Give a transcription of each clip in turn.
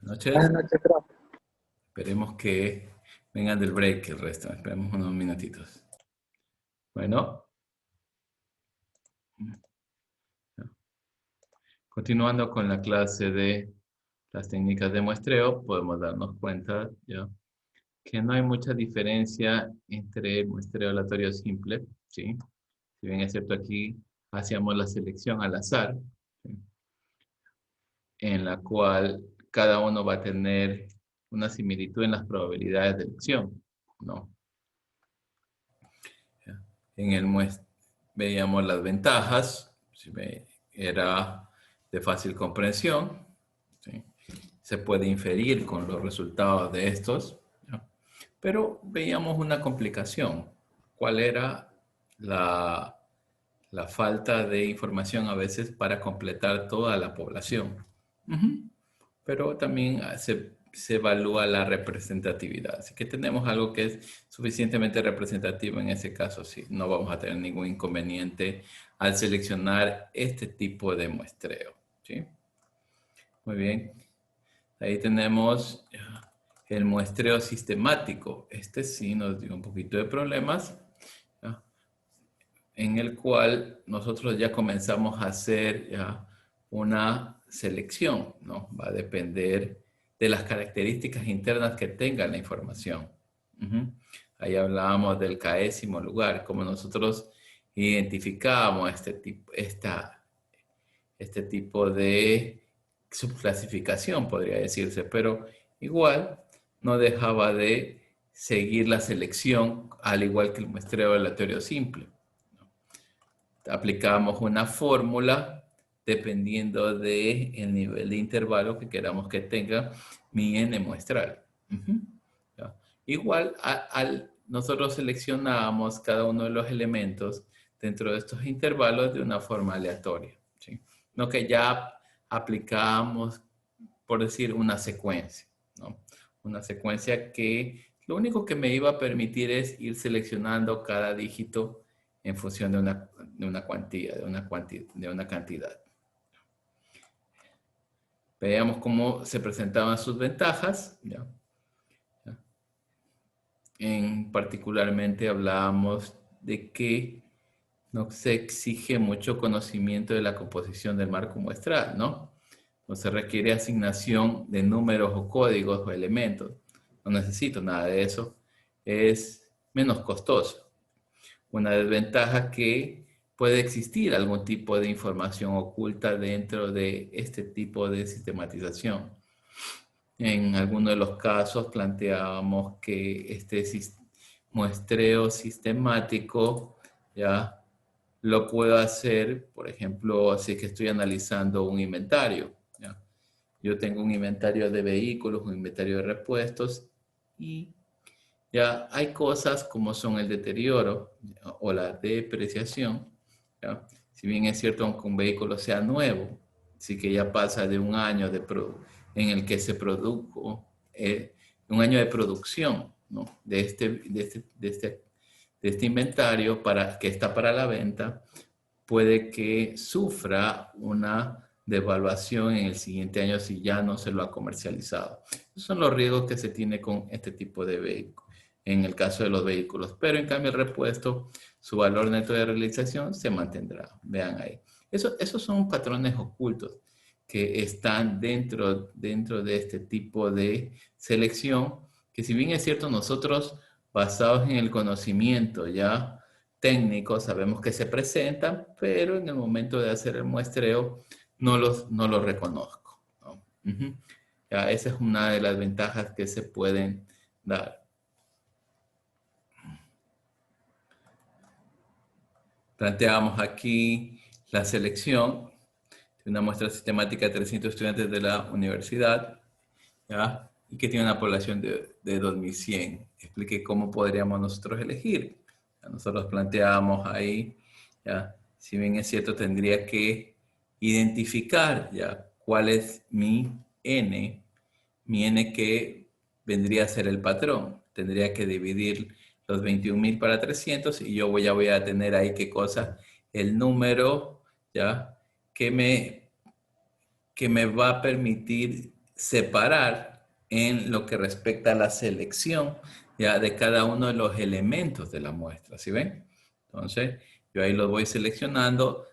Buenas Noches. noches, profe. Esperemos que vengan del break el resto. Esperemos unos minutitos. Bueno, continuando con la clase de las técnicas de muestreo, podemos darnos cuenta ya que no hay mucha diferencia entre el muestreo aleatorio simple, ¿sí? Si bien es cierto aquí hacíamos la selección al azar, ¿sí? En la cual cada uno va a tener una similitud en las probabilidades de elección, ¿no? En el veíamos las ventajas, era de fácil comprensión, ¿sí? Se puede inferir con los resultados de estos, ¿no? Pero veíamos una complicación. ¿Cuál era la, la falta de información a veces para completar toda la población? Ujú. Pero también se evalúa la representatividad. Así que tenemos algo que es suficientemente representativo en ese caso, sí. No vamos a tener ningún inconveniente al seleccionar este tipo de muestreo, ¿sí? Muy bien. Ahí tenemos el muestreo sistemático. Este sí nos dio un poquito de problemas, ¿ya? En el cual nosotros ya comenzamos a hacer ya una selección, ¿no? Va a depender de las características internas que tenga la información. Ujú. Ahí hablábamos del caésimo lugar, como nosotros identificábamos este tipo de subclasificación, podría decirse, pero igual no dejaba de seguir la selección, al igual que el muestreo aleatorio simple. Aplicamos una fórmula dependiendo del nivel de intervalo que queramos que tenga mi n muestral. Uh-huh. Igual, nosotros seleccionábamos cada uno de los elementos dentro de estos intervalos de una forma aleatoria, ¿sí? No que ya aplicábamos, por decir, una secuencia, ¿no? Una secuencia que lo único que me iba a permitir es ir seleccionando cada dígito en función de una cuantía, de una cantidad. Veamos cómo se presentaban sus ventajas. ¿Ya? Particularmente hablábamos de que no se exige mucho conocimiento de la composición del marco muestral, ¿no? No se requiere asignación de números o códigos o elementos. No necesito nada de eso. Es menos costoso. Una desventaja que puede existir algún tipo de información oculta dentro de este tipo de sistematización. En algunos de los casos planteábamos que este muestreo sistemático ya lo puedo hacer, por ejemplo, si es que estoy analizando un inventario. ¿Ya? Yo tengo un inventario de vehículos, un inventario de repuestos y ya hay cosas como son el deterioro, ¿ya? O la depreciación. ¿Ya? Si bien es cierto, aunque un vehículo sea nuevo, sí que ya pasa de un año en el que se produjo, un año de producción, ¿no? de este inventario que está para la venta, puede que sufra una devaluación en el siguiente año si ya no se lo ha comercializado. Esos son los riesgos que se tiene con este tipo de vehículos, en el caso de los vehículos. Pero en cambio el repuesto, su valor neto de realización se mantendrá. Vean ahí. Esos son patrones ocultos que están dentro de este tipo de selección, que si bien es cierto nosotros, basados en el conocimiento ya técnicos sabemos que se presentan, pero en el momento de hacer el muestreo no los reconozco, ¿no? Uh-huh. Ya, esa es una de las ventajas que se pueden dar. Planteamos aquí la selección de una muestra sistemática de 300 estudiantes de la universidad, ¿ya? Y que tiene una población de 2100. Expliqué cómo podríamos nosotros elegir. Ya, nosotros planteábamos ahí, ¿ya? Si bien es cierto, tendría que identificar ya cuál es mi n que vendría a ser el patrón. Tendría que dividir los 21.000 para 300 y yo ya voy a tener ahí qué cosa, el número, ¿ya? Que me va a permitir separar en lo que respecta a la selección ya de cada uno de los elementos de la muestra, ¿sí ven? Entonces, yo ahí los voy seleccionando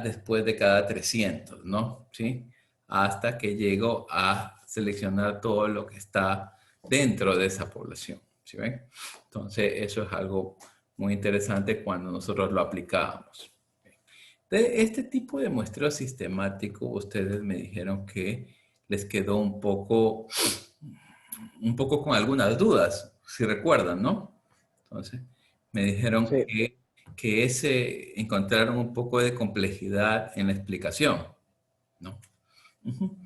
después de cada 300, ¿no? ¿Sí? Hasta que llego a seleccionar todo lo que está dentro de esa población, ¿sí ven? Entonces, eso es algo muy interesante cuando nosotros lo aplicábamos. De este tipo de muestreo sistemático, ustedes me dijeron que les quedó un poco con algunas dudas, si recuerdan, ¿no? Entonces, me dijeron Sí, que encontraron un poco de complejidad en la explicación, ¿no? Ujú.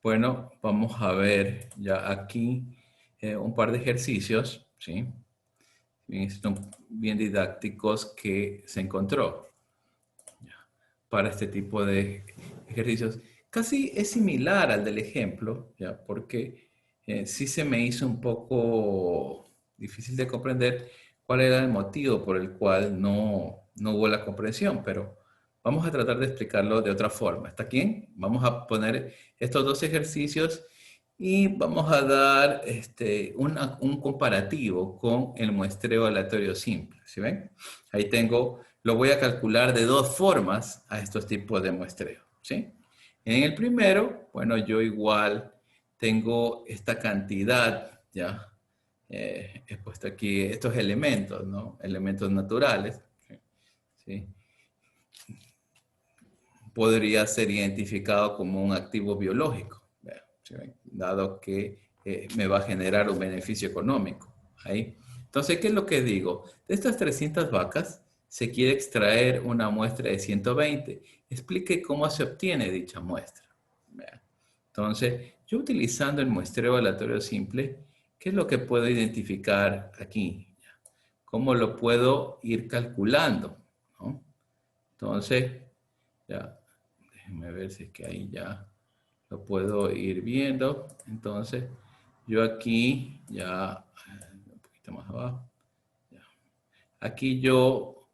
Bueno, vamos a ver ya aquí un par de ejercicios, ¿sí? Son bien didácticos que se encontró para este tipo de ejercicios. Casi es similar al del ejemplo, ¿ya? Porque sí se me hizo un poco difícil de comprender cuál era el motivo por el cual no hubo la comprensión, pero vamos a tratar de explicarlo de otra forma. ¿Está bien? Vamos a poner estos dos ejercicios y vamos a dar un comparativo con el muestreo aleatorio simple. ¿Sí ven? Ahí tengo, lo voy a calcular de dos formas a estos tipos de muestreo. ¿Sí? En el primero, bueno, yo igual tengo esta cantidad, ¿ya? He puesto aquí estos elementos, ¿no? Elementos naturales. ¿Sí? Podría ser identificado como un activo biológico, ¿sí? Dado que me va a generar un beneficio económico. Ahí. Entonces, ¿qué es lo que digo? De estas 300 vacas, se quiere extraer una muestra de 120. Explique cómo se obtiene dicha muestra. Entonces, yo utilizando el muestreo aleatorio simple, ¿qué es lo que puedo identificar aquí? ¿Cómo lo puedo ir calculando? ¿No? Entonces, ya, déjenme ver si es que ahí ya lo puedo ir viendo. Entonces, yo aquí ya, un poquito más abajo, ya. Aquí yo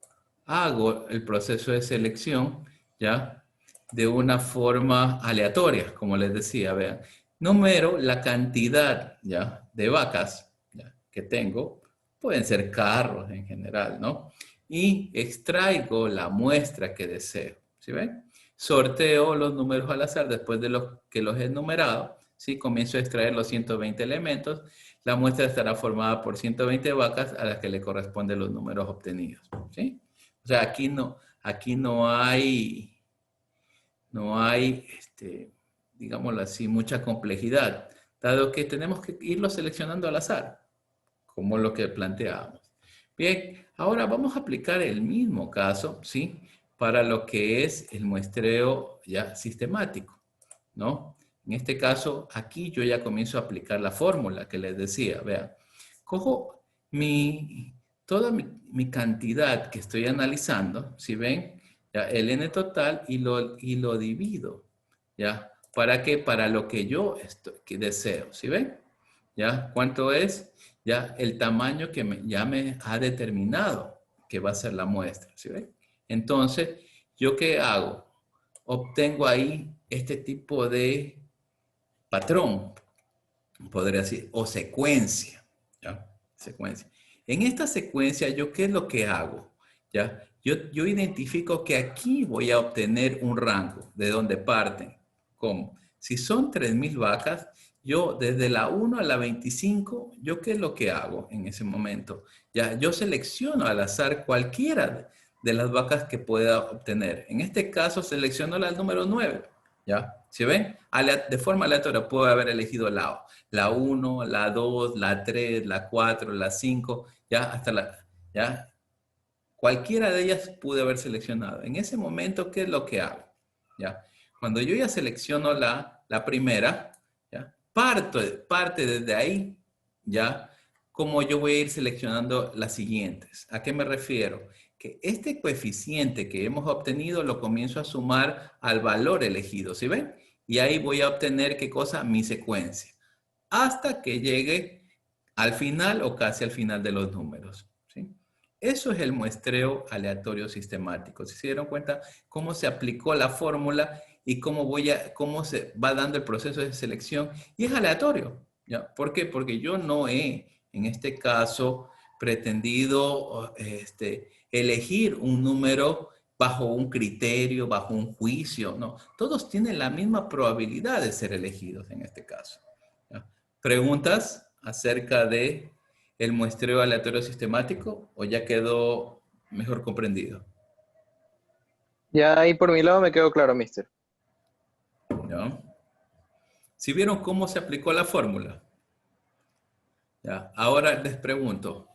hago el proceso de selección, ya, de una forma aleatoria, como les decía, vean. Número la cantidad, ya, de vacas, ya, que tengo. Pueden ser carros en general, ¿no? Y extraigo la muestra que deseo, ¿sí ven? Sorteo los números al azar después de los que los he numerado, ¿sí? Comienzo a extraer los 120 elementos. La muestra estará formada por 120 vacas a las que le corresponden los números obtenidos, ¿sí? O sea, aquí no hay, digámoslo así, mucha complejidad, dado que tenemos que irlo seleccionando al azar, como lo que planteábamos. Bien, ahora vamos a aplicar el mismo caso, ¿sí? Para lo que es el muestreo ya sistemático, ¿no? En este caso, aquí yo ya comienzo a aplicar la fórmula que les decía. Vean, cojo toda mi cantidad que estoy analizando, si ven, ya, el n total y lo divido, ¿ya? ¿Para qué? Para lo que yo que deseo, ¿sí ven? ¿Ya? ¿Cuánto es? Ya el tamaño que ya me ha determinado que va a ser la muestra, ¿sí ven? Entonces, ¿yo qué hago? Obtengo ahí este tipo de patrón, podría decir, o secuencia, ¿ya? Secuencia. En esta secuencia, ¿yo qué es lo que hago? ¿Ya? Yo identifico que aquí voy a obtener un rango de donde parten. ¿Cómo? Si son 3.000 vacas, yo desde la 1 a la 25, ¿yo qué es lo que hago en ese momento? Ya, yo selecciono al azar cualquiera de las vacas que pueda obtener. En este caso, selecciono la número 9. ¿Ya? ¿Se ven? De forma aleatoria puedo haber elegido la 1, la 2, la 3, la 4, la 5, ya hasta ya. Cualquiera de ellas pude haber seleccionado. En ese momento, ¿qué es lo que hago? ¿Ya? Cuando yo ya selecciono la primera, ¿ya? Parte desde ahí, ¿ya? Como yo voy a ir seleccionando las siguientes. ¿A qué me refiero? Que este coeficiente que hemos obtenido lo comienzo a sumar al valor elegido, ¿sí ven? Y ahí voy a obtener, ¿qué cosa? Mi secuencia. Hasta que llegue al final o casi al final de los números, ¿sí? Eso es el muestreo aleatorio sistemático. ¿Se dieron cuenta cómo se aplicó la fórmula y cómo se va dando el proceso de selección. Y es aleatorio, ¿ya? ¿Por qué? Porque yo no he, en este caso, pretendido elegir un número bajo un criterio, bajo un juicio, no. Todos tienen la misma probabilidad de ser elegidos en este caso, ¿ya? ¿Preguntas acerca de el muestreo aleatorio sistemático o ya quedó mejor comprendido? Ya ahí por mi lado me quedó claro, mister. ¿Ya? ¿Si vieron cómo se aplicó la fórmula? ¿Ya? Ahora les pregunto,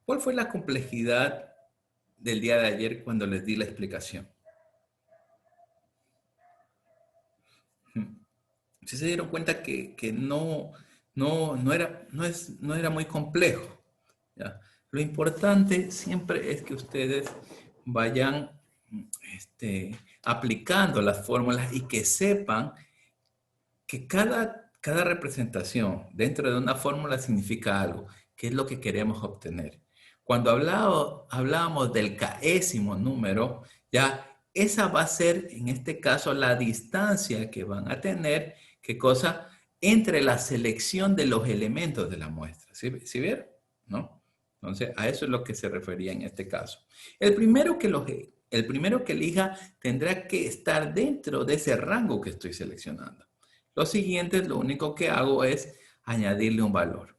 ¿cuál fue la complejidad del día de ayer cuando les di la explicación? Si se dieron cuenta que no era muy complejo, ¿ya? Lo importante siempre es que ustedes vayan aplicando las fórmulas y que sepan que cada representación dentro de una fórmula significa algo, que es lo que queremos obtener. Cuando hablábamos del késimo número, ya esa va a ser, en este caso, la distancia que van a tener, ¿qué cosa? Entre la selección de los elementos de la muestra. ¿Sí vieron? ¿No? Entonces, a eso es lo que se refería en este caso. El primero que elija tendrá que estar dentro de ese rango que estoy seleccionando. Los siguientes, lo único que hago es añadirle un valor.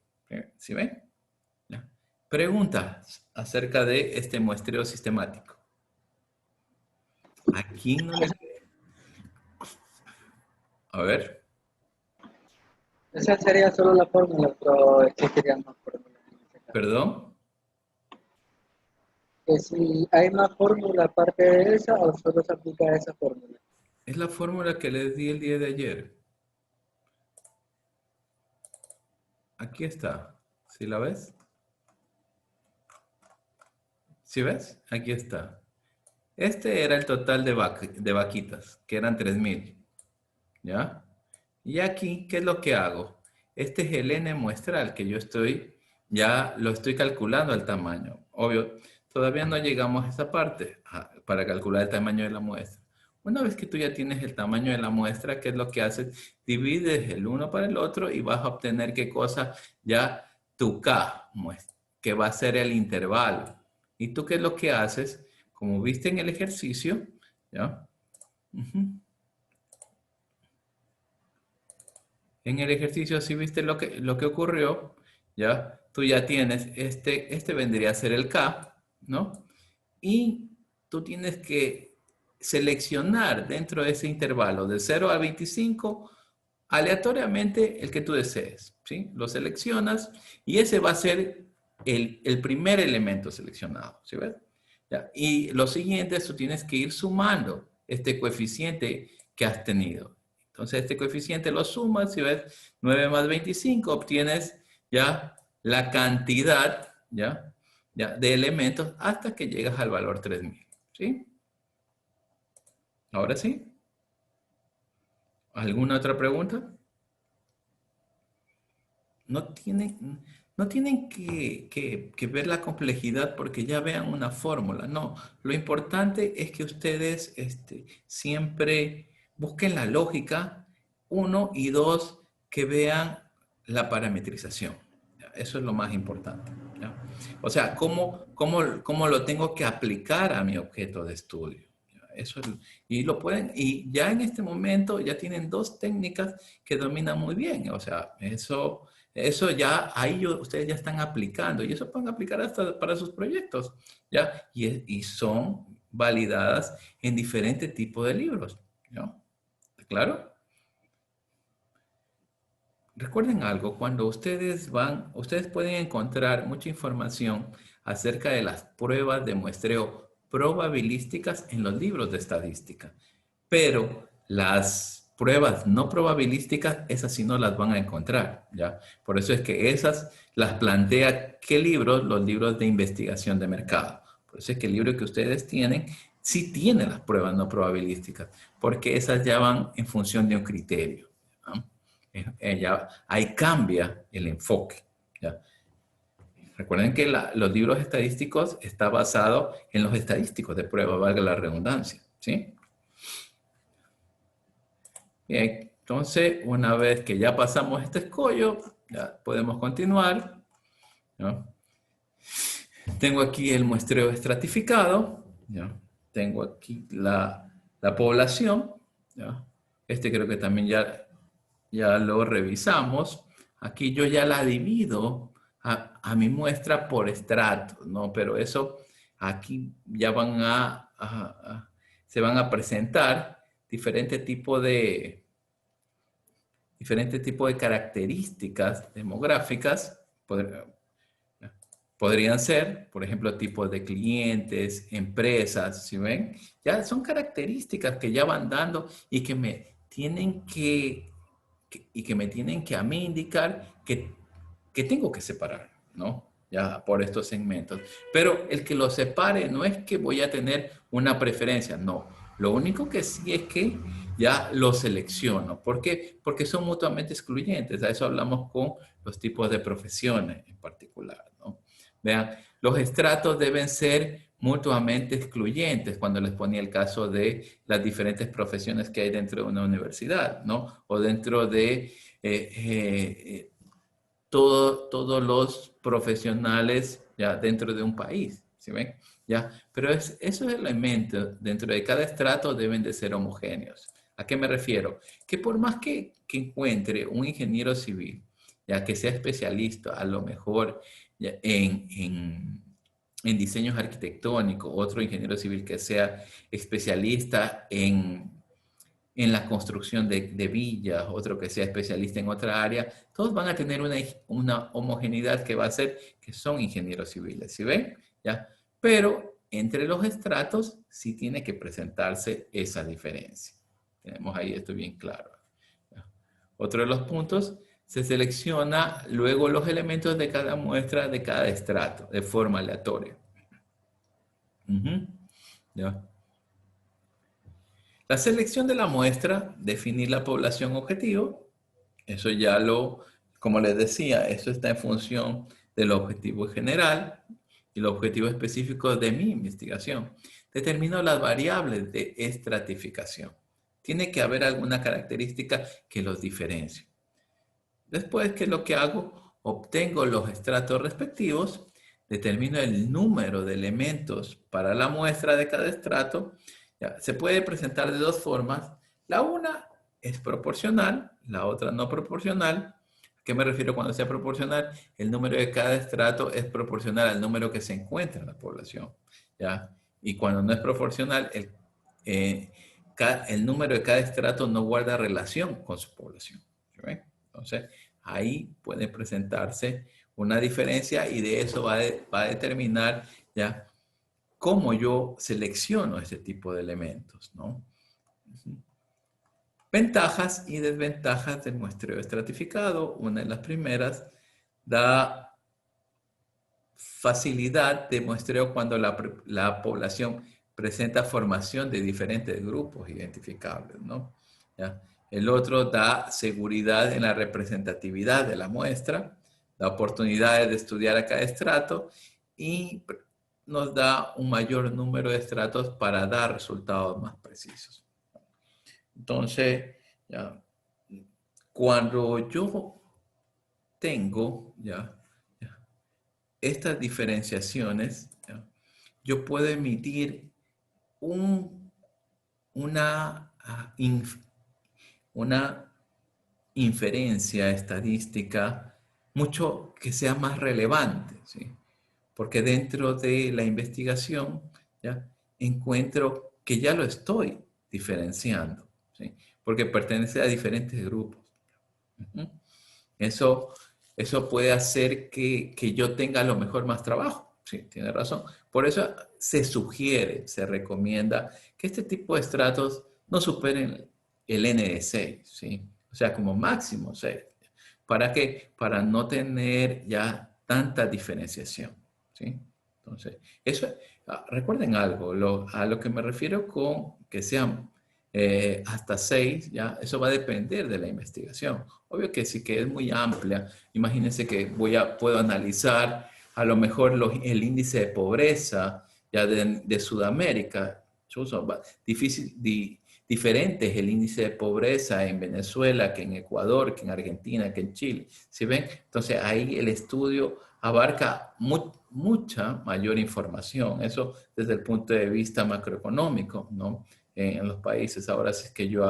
¿Sí ven? ¿Ya? Preguntas acerca de este muestreo sistemático. ¿A quién no le... A ver, Esa sería solo la fórmula, pero existirían más fórmulas en ese caso. perdón. Que si hay más fórmula aparte de esa o solo se aplica esa fórmula. Es la fórmula que les di el día de ayer. Aquí está. ¿Sí la ves? ¿Sí ves? Aquí está. Este era el total de vaquitas, que eran 3,000. ¿Ya? Y aquí, ¿qué es lo que hago? Este es el N muestral que ya lo estoy calculando al tamaño. Obvio, todavía no llegamos a esa parte para calcular el tamaño de la muestra. Una vez que tú ya tienes el tamaño de la muestra, ¿qué es lo que haces? Divides el uno para el otro y vas a obtener qué cosa, ya tu K muestra, que va a ser el intervalo. ¿Y tú qué es lo que haces? Como viste en el ejercicio, ¿ya? En el ejercicio, si viste lo que ocurrió, ¿ya? Tú ya tienes, este vendría a ser el K, ¿no? Y tú tienes que seleccionar dentro de ese intervalo de 0 a 25 aleatoriamente el que tú desees, ¿sí? Lo seleccionas y ese va a ser el primer elemento seleccionado, ¿sí ves? ¿Ya? Y lo siguiente es tú tienes que ir sumando este coeficiente que has tenido. Entonces, este coeficiente lo sumas, si ves 9 más 25, obtienes ya la cantidad, ¿ya? De elementos hasta que llegas al valor 3,000, ¿sí? Ahora sí. ¿Alguna otra pregunta? No tienen, no tienen que ver la complejidad porque ya vean una fórmula. No, lo importante es que ustedes siempre busquen la lógica, uno, y dos, que vean la parametrización. ¿Ya? Eso es lo más importante. ¿Ya? O sea, cómo lo tengo que aplicar a mi objeto de estudio. ¿Ya? Y lo pueden, y ya en este momento ya tienen dos técnicas que dominan muy bien. O sea, eso ya, ustedes ya están aplicando y eso pueden aplicar hasta para sus proyectos, ¿ya? Y son validadas en diferentes tipos de libros, ¿no? ¿Claro? Recuerden algo, cuando ustedes pueden encontrar mucha información acerca de las pruebas de muestreo probabilísticas en los libros de estadística, pero las pruebas no probabilísticas, esas sí no las van a encontrar, ¿ya? Por eso es que esas las plantea, ¿qué libros? Los libros de investigación de mercado. Por eso es que el libro que ustedes tienen sí tiene las pruebas no probabilísticas, porque esas ya van en función de un criterio, ¿no? Ahí cambia el enfoque, ¿ya? Recuerden que los libros estadísticos está basado en los estadísticos de prueba, valga la redundancia, ¿sí? Bien, entonces, una vez que ya pasamos este escollo, ya podemos continuar, ¿no? Tengo aquí el muestreo estratificado, ¿ya? Tengo aquí la población, ¿ya? Este creo que también ya lo revisamos. Aquí yo ya la divido a mi muestra por estratos, ¿no? Pero eso aquí ya se van a presentar diferentes tipos de características demográficas. Podrían ser, por ejemplo, tipos de clientes, empresas, ¿sí ven? Ya son características que ya van dando y que me tienen que me tienen que a mí indicar que tengo que separar, ¿no? Ya por estos segmentos. Pero el que los separe no es que voy a tener una preferencia, no. Lo único que sí es que ya los selecciono. ¿Por qué? Porque son mutuamente excluyentes. A eso hablamos con los tipos de profesiones en particular, ¿no? Vean, los estratos deben ser mutuamente excluyentes cuando les ponía el caso de las diferentes profesiones que hay dentro de una universidad, ¿no? O dentro de todos los profesionales ya dentro de un país, ¿sí ven? ¿Ya? Pero esos elementos dentro de cada estrato deben de ser homogéneos. ¿A qué me refiero? Que por más que encuentre un ingeniero civil, ya que sea especialista a lo mejor ya, en diseños arquitectónicos, otro ingeniero civil que sea especialista en la construcción de villas, otro que sea especialista en otra área, todos van a tener una homogeneidad que va a ser que son ingenieros civiles, ¿sí ven? ¿Ya? Pero entre los estratos sí tiene que presentarse esa diferencia. Tenemos ahí esto bien claro. ¿Ya? Otro de los puntos, se selecciona luego los elementos de cada muestra de cada estrato de forma aleatoria. ¿Ya? La selección de la muestra, definir la población objetivo, eso ya como les decía, eso está en función del objetivo general y el objetivo específico de mi investigación. Determino las variables de estratificación. Tiene que haber alguna característica que los diferencie. Después, ¿qué es lo que hago? Obtengo los estratos respectivos, determino el número de elementos para la muestra de cada estrato. Ya, se puede presentar de dos formas. La una es proporcional, la otra no proporcional. ¿A qué me refiero cuando sea proporcional? El número de cada estrato es proporcional al número que se encuentra en la población. ¿Ya? Y cuando no es proporcional, el número de cada estrato no guarda relación con su población. ¿Sí? Entonces, ahí puede presentarse una diferencia y de eso va a determinar ya cómo yo selecciono este tipo de elementos, ¿no? Ventajas y desventajas del muestreo estratificado. Una de las primeras da facilidad de muestreo cuando la población presenta formación de diferentes grupos identificables, ¿no? ¿Ya? El otro da seguridad en la representatividad de la muestra, da oportunidades de estudiar a cada estrato y nos da un mayor número de estratos para dar resultados más precisos. Entonces, ya, cuando yo tengo estas diferenciaciones, ¿ya? Yo puedo emitir una inferencia estadística mucho que sea más relevante, ¿sí? Porque dentro de la investigación ¿ya? Encuentro que ya lo estoy diferenciando, ¿sí? Porque pertenece a diferentes grupos. Eso puede hacer que yo tenga a lo mejor más trabajo. Sí, tiene razón. Por eso se sugiere, se recomienda que este tipo de estratos no superen el N de 6, ¿sí? O sea, como máximo 6. ¿Para qué? Para no tener ya tanta diferenciación, ¿sí? Entonces, eso, recuerden algo, a lo que me refiero con que sean hasta 6, ¿ya? Eso va a depender de la investigación. Obvio que sí que es muy amplia. Imagínense que puedo analizar a lo mejor el índice de pobreza ya de Sudamérica. diferente es el índice de pobreza en Venezuela, que en Ecuador, que en Argentina, que en Chile. ¿Sí ven? Entonces ahí el estudio abarca mucha mayor información. Eso desde el punto de vista macroeconómico, ¿no? En los países. Ahora, si es que yo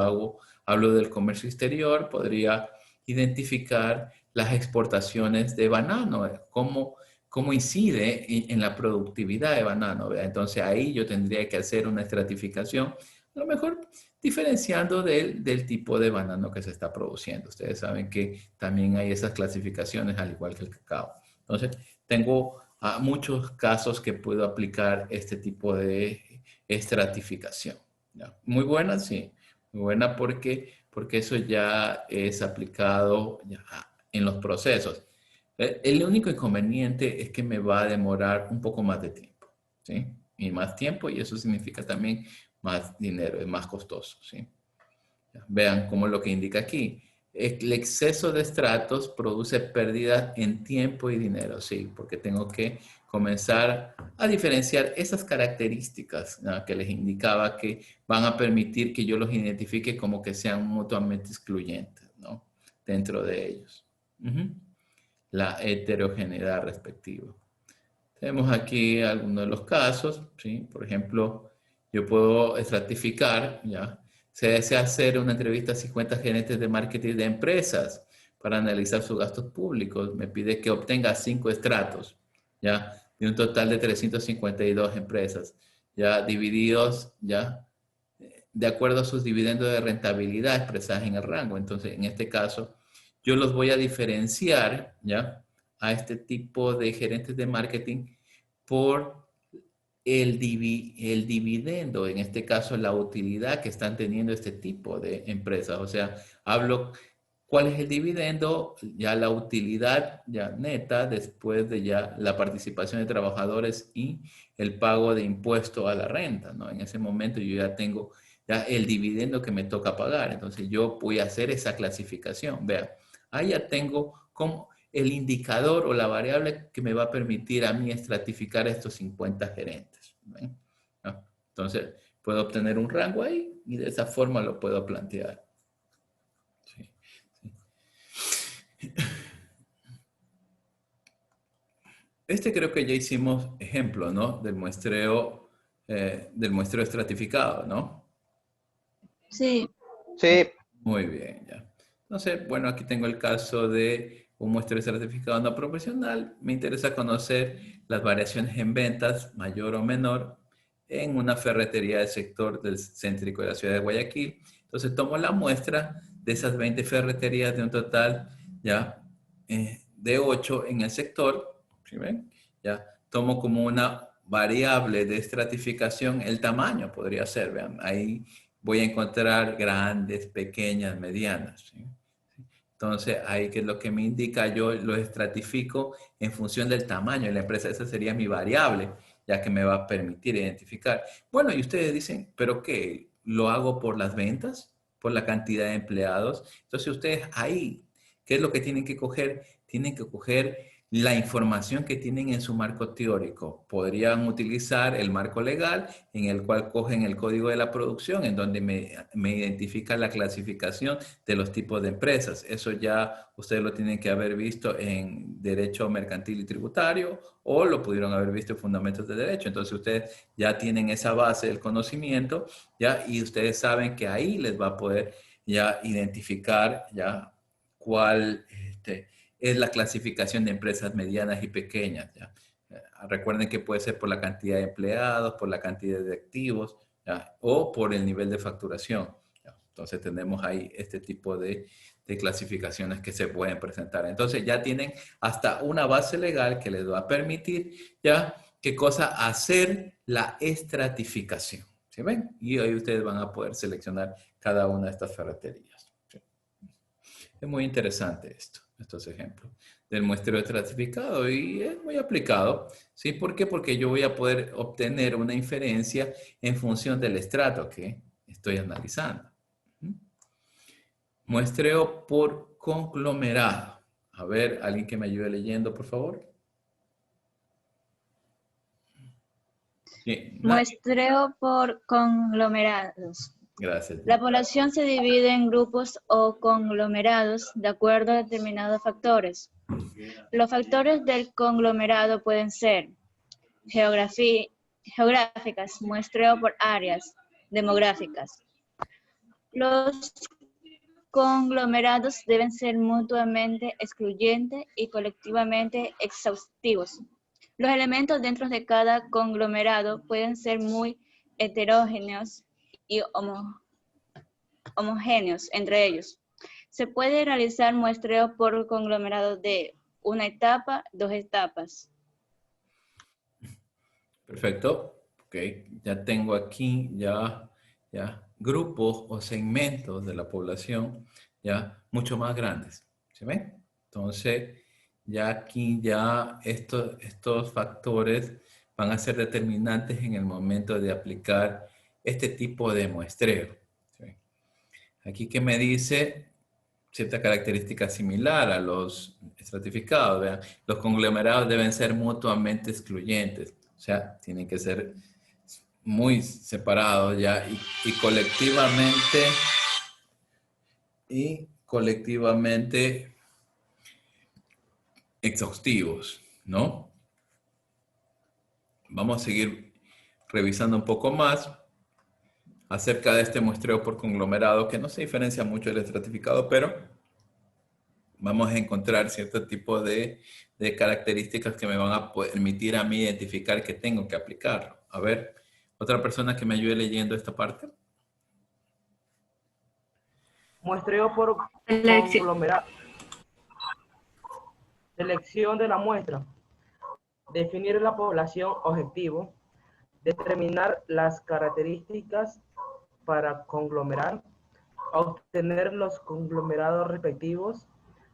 hablo del comercio exterior, podría identificar las exportaciones de banano, cómo incide en la productividad de banano, ¿verdad? Entonces ahí yo tendría que hacer una estratificación, a lo mejor diferenciando del tipo de banano que se está produciendo. Ustedes saben que también hay esas clasificaciones al igual que el cacao. Entonces tengo muchos casos que puedo aplicar este tipo de estratificación, ¿ya? Muy buena, sí. Muy buena porque eso ya es aplicado ya en los procesos. El único inconveniente es que me va a demorar un poco más de tiempo, ¿sí? Y más tiempo, y eso significa también más dinero, es más costoso, ¿sí? Vean cómo lo que indica aquí. El exceso de estratos produce pérdidas en tiempo y dinero, sí, porque tengo que comenzar a diferenciar esas características, ¿no?, que les indicaba que van a permitir que yo los identifique como que sean mutuamente excluyentes, ¿no?, dentro de ellos. La heterogeneidad respectiva. Tenemos aquí algunos de los casos, ¿sí? Por ejemplo, yo puedo estratificar, ¿ya? Se desea hacer una entrevista a 50 gerentes de marketing de empresas para analizar sus gastos públicos. Me pide que obtenga 5 estratos, ¿ya? De un total de 352 empresas, ¿ya? Divididos, ¿ya?, de acuerdo a sus dividendos de rentabilidad expresadas en el rango. Entonces, en este caso, yo los voy a diferenciar, ¿ya?, a este tipo de gerentes de marketing por el dividendo, en este caso la utilidad que están teniendo este tipo de empresas. O sea, hablo cuál es el dividendo, ya la utilidad ya neta después de ya la participación de trabajadores y el pago de impuesto a la renta, ¿no? En ese momento yo ya tengo ya el dividendo que me toca pagar. Entonces yo voy a hacer esa clasificación. Vean, ahí ya tengo como el indicador o la variable que me va a permitir a mí estratificar estos 50 gerentes, ¿ven? ¿No? Entonces puedo obtener un rango ahí y de esa forma lo puedo plantear. Sí, sí. Este creo que ya hicimos ejemplo, ¿no?, del muestreo estratificado, ¿no? Sí. Sí, Muy bien, ya. Entonces, bueno, aquí tengo el caso de un muestreo estratificado no proporcional. Me interesa conocer las variaciones en ventas, mayor o menor, en una ferretería del sector del céntrico de la ciudad de Guayaquil. Entonces, tomo la muestra de esas 20 ferreterías de un total, ya, de 8 en el sector. ¿Sí ven? Ya, tomo como una variable de estratificación el tamaño, podría ser, vean, ahí voy a encontrar grandes, pequeñas, medianas, ¿sí? Entonces, ahí que es lo que me indica, yo lo estratifico en función del tamaño de la empresa. Esa sería mi variable, ya que me va a permitir identificar. Bueno, y ustedes dicen, ¿pero qué? ¿Lo hago por las ventas? ¿Por la cantidad de empleados? Entonces, ustedes ahí, ¿qué es lo que tienen que coger? Tienen que coger la información que tienen en su marco teórico. Podrían utilizar el marco legal en el cual cogen el código de la producción, en donde me identifica la clasificación de los tipos de empresas. Eso ya ustedes lo tienen que haber visto en Derecho Mercantil y Tributario o lo pudieron haber visto en Fundamentos de Derecho. Entonces ustedes ya tienen esa base del conocimiento, ¿ya? Y ustedes saben que ahí les va a poder ya identificar ya cuál es la clasificación de empresas medianas y pequeñas, ¿ya? Recuerden que puede ser por la cantidad de empleados, por la cantidad de activos, ¿ya?, o por el nivel de facturación, ¿ya? Entonces tenemos ahí este tipo de clasificaciones que se pueden presentar. Entonces ya tienen hasta una base legal que les va a permitir, ¿ya?, qué cosa, hacer la estratificación. ¿Sí ven? Y ahí ustedes van a poder seleccionar cada una de estas ferreterías. ¿Sí? Es muy interesante estos ejemplos del muestreo estratificado y es muy aplicado. ¿Sí? ¿Por qué? Porque yo voy a poder obtener una inferencia en función del estrato que estoy analizando. Muestreo por conglomerado. A ver, alguien que me ayude leyendo, por favor. Sí, Muestreo por conglomerados. Gracias. La población se divide en grupos o conglomerados de acuerdo a determinados factores. Los factores del conglomerado pueden ser geográficas, muestreo por áreas, demográficas. Los conglomerados deben ser mutuamente excluyentes y colectivamente exhaustivos. Los elementos dentro de cada conglomerado pueden ser muy heterogéneos y homogéneos entre ellos. Se puede realizar muestreo por conglomerado de una etapa, 2 etapas. Perfecto. Ok, ya tengo aquí ya grupos o segmentos de la población ya mucho más grandes. ¿Se ven? Entonces, ya aquí ya estos factores van a ser determinantes en el momento de aplicar este tipo de muestreo. ¿Sí? Aquí que me dice cierta característica similar a los estratificados. Vean, los conglomerados deben ser mutuamente excluyentes. O sea, tienen que ser muy separados ya y colectivamente exhaustivos, ¿no? Vamos a seguir revisando un poco más acerca de este muestreo por conglomerado, que no se diferencia mucho del estratificado, pero vamos a encontrar cierto tipo de características que me van a permitir a mí identificar que tengo que aplicarlo. A ver, otra persona que me ayude leyendo esta parte. Muestreo por conglomerado. Selección de la muestra. Definir la población objetivo. Determinar las características para conglomerar. Obtener los conglomerados respectivos.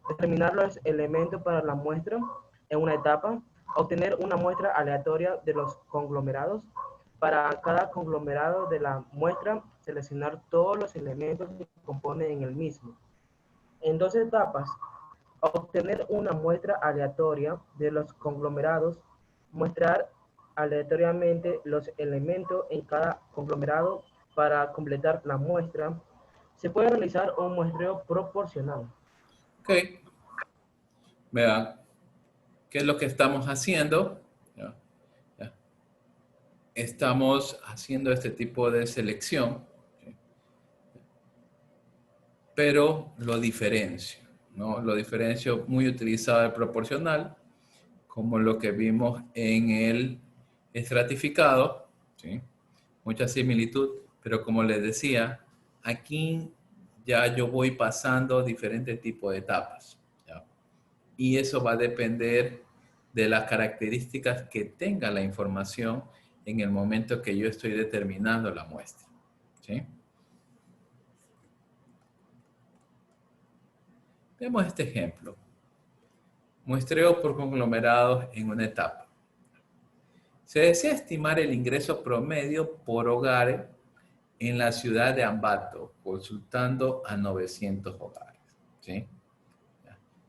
Determinar los elementos para la muestra en una etapa. Obtener una muestra aleatoria de los conglomerados. Para cada conglomerado de la muestra, seleccionar todos los elementos que componen el mismo. En 2 etapas, obtener una muestra aleatoria de los conglomerados, muestrar aleatoriamente los elementos en cada conglomerado para completar la muestra. Se puede realizar un muestreo proporcional. Ok. Vean, ¿qué es lo que estamos haciendo? Ya. Estamos haciendo este tipo de selección, ¿sí? Pero lo diferencio, ¿no? Lo diferencio muy utilizado el proporcional, como lo que vimos en el estratificado, ¿sí? Mucha similitud, pero como les decía, aquí ya yo voy pasando diferentes tipos de etapas, ¿ya? Y eso va a depender de las características que tenga la información en el momento que yo estoy determinando la muestra, ¿sí? Vemos este ejemplo. Muestreo por conglomerados en una etapa. Se desea estimar el ingreso promedio por hogar en la ciudad de Ambato, consultando a 900 hogares, ¿sí?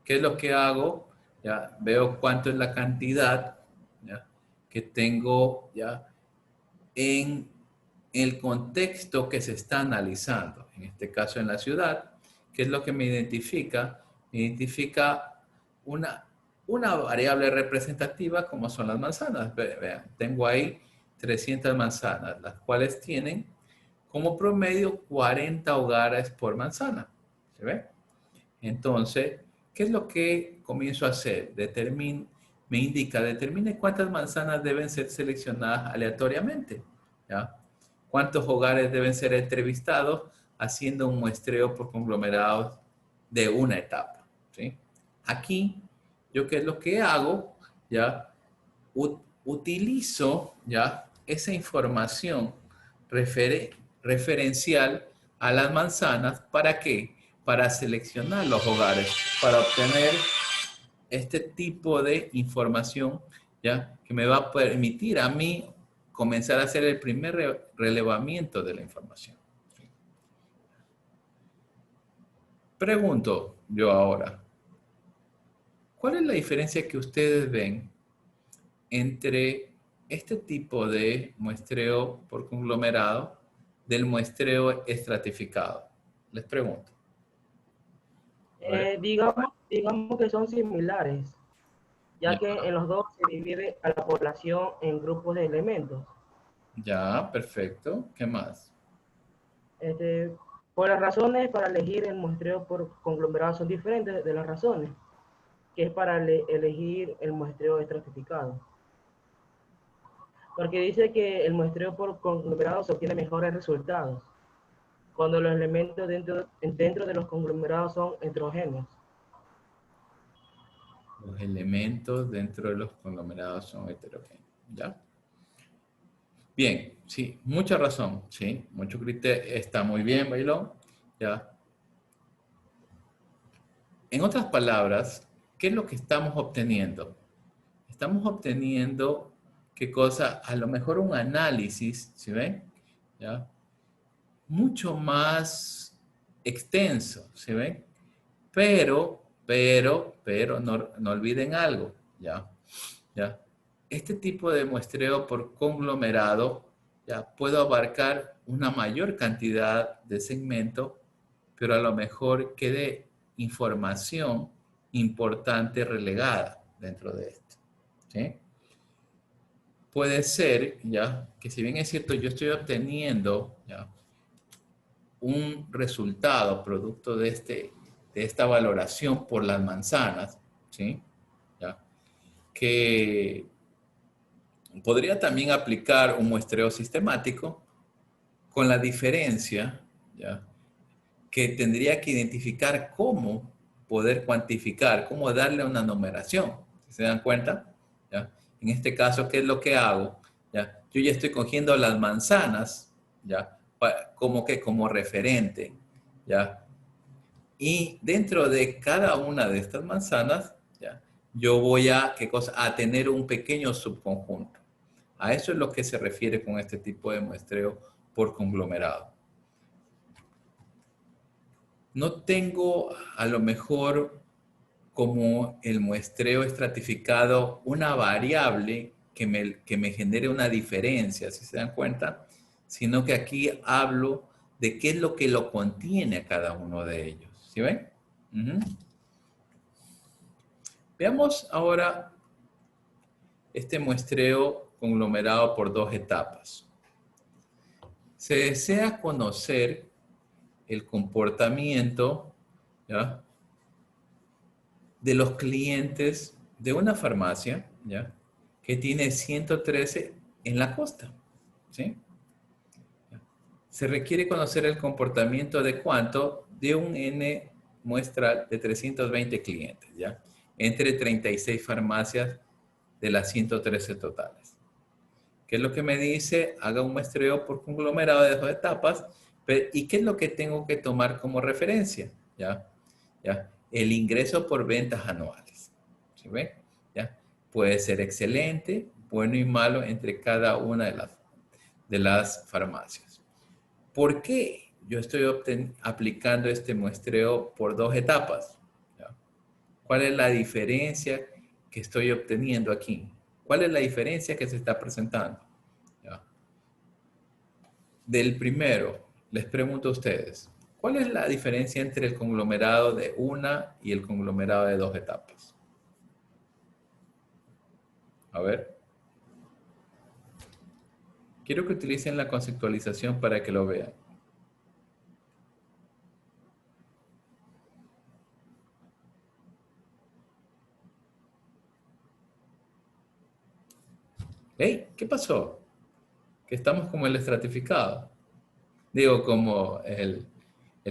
¿Qué es lo que hago? Ya veo cuánto es la cantidad, ¿ya?, que tengo ya en el contexto que se está analizando. En este caso en la ciudad, ¿qué es lo que me identifica? Me identifica una variable representativa como son las manzanas. Vean, tengo ahí 300 manzanas, las cuales tienen como promedio 40 hogares por manzana. ¿Se ve? Entonces, ¿qué es lo que comienzo a hacer? Me indica, determine cuántas manzanas deben ser seleccionadas aleatoriamente, ¿ya? Cuántos hogares deben ser entrevistados haciendo un muestreo por conglomerados de una etapa, ¿sí? Aquí, ¿yo qué es lo que hago? ¿Ya? Utilizo, ¿ya?, esa información referencial a las manzanas. ¿Para qué? Para seleccionar los hogares, para obtener este tipo de información, ¿ya?, que me va a permitir a mí comenzar a hacer el primer relevamiento de la información. Pregunto yo ahora, ¿cuál es la diferencia que ustedes ven entre este tipo de muestreo por conglomerado del muestreo estratificado? Les pregunto. Digamos que son similares, ya que en los dos se divide a la población en grupos de elementos. Ya, perfecto. ¿Qué más? Pues las razones para elegir el muestreo por conglomerado son diferentes de las razones que es para elegir el muestreo estratificado. Porque dice que el muestreo por conglomerados obtiene mejores resultados cuando los elementos dentro de los conglomerados son heterogéneos. Los elementos dentro de los conglomerados son heterogéneos. ¿Ya? Bien, sí, mucha razón, sí, mucho criterio, está muy bien, Bailón, ¿ya? En otras palabras, ¿qué es lo que estamos obteniendo? Estamos obteniendo, ¿qué cosa? A lo mejor un análisis, ¿sí ven? ¿Ya? Mucho más extenso, ¿sí ven? Pero, no olviden algo, ¿ya? ¿Ya? Este tipo de muestreo por conglomerado, ya puedo abarcar una mayor cantidad de segmentos, pero a lo mejor quede información importante relegada dentro de esto, ¿sí? Puede ser, ya, que si bien es cierto, yo estoy obteniendo, ya, un resultado producto de esta valoración por las manzanas, ¿sí? ¿Ya? Que podría también aplicar un muestreo sistemático con la diferencia, ¿ya? Que tendría que identificar cómo poder cuantificar, cómo darle una numeración. ¿Se dan cuenta? ¿Ya? En este caso, ¿qué es lo que hago? ¿Ya? Yo ya estoy cogiendo las manzanas, ¿ya? Como referente, ¿ya? Y dentro de cada una de estas manzanas, ¿ya? Yo voy a, ¿qué cosa? A tener un pequeño subconjunto. A eso es lo que se refiere con este tipo de muestreo por conglomerado. No tengo a lo mejor como el muestreo estratificado una variable que me genere una diferencia, si se dan cuenta, sino que aquí hablo de qué es lo que lo contiene a cada uno de ellos. ¿Sí ven? Veamos ahora este muestreo conglomerado por dos etapas. Se desea conocer el comportamiento, ¿ya?, de los clientes de una farmacia, ¿ya?, que tiene 113 en la costa, ¿sí? Se requiere conocer el comportamiento de cuánto de un N muestral de 320 clientes, ¿ya?, entre 36 farmacias de las 113 totales. ¿Qué es lo que me dice? Haga un muestreo por conglomerado de dos etapas. ¿Y qué es lo que tengo que tomar como referencia? ¿Ya? ¿Ya? El ingreso por ventas anuales. ¿Sí ven? ¿Ya? Puede ser excelente, bueno y malo entre cada una de las farmacias. ¿Por qué yo estoy aplicando este muestreo por dos etapas? ¿Ya? ¿Cuál es la diferencia que estoy obteniendo aquí? ¿Cuál es la diferencia que se está presentando? ¿Ya? Del primero, les pregunto a ustedes, ¿cuál es la diferencia entre el conglomerado de una y el conglomerado de dos etapas? A ver. Quiero que utilicen la conceptualización para que lo vean. ¡Hey! ¿Qué pasó? Que estamos como el estratificado. Digo, como el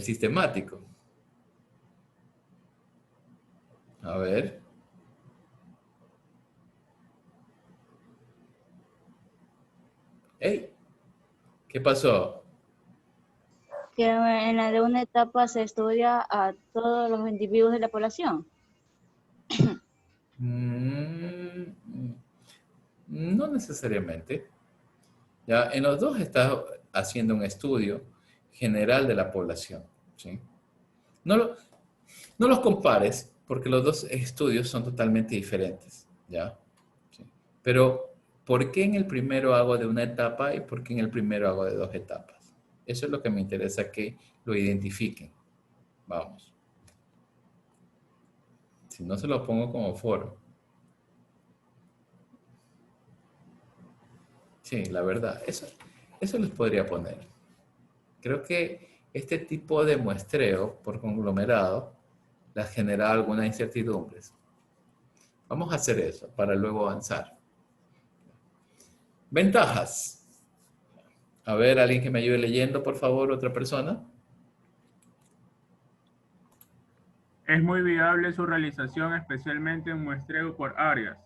sistemático. A ver. ¡Hey! ¿Qué pasó? Que en la de una etapa se estudia a todos los individuos de la población. No necesariamente. Ya, en los dos estás haciendo un estudio general de la población, ¿sí? No los compares, porque los dos estudios son totalmente diferentes, ¿ya? ¿Sí? Pero, ¿por qué en el primero hago de una etapa y por qué en el primero hago de dos etapas? Eso es lo que me interesa que lo identifiquen. Vamos. Si no, se lo pongo como foro. Sí, la verdad, eso les podría poner. Creo que este tipo de muestreo por conglomerado les genera algunas incertidumbres. Vamos a hacer eso para luego avanzar. Ventajas. A ver, alguien que me ayude leyendo, por favor, otra persona. Es muy viable su realización, especialmente en muestreo por áreas.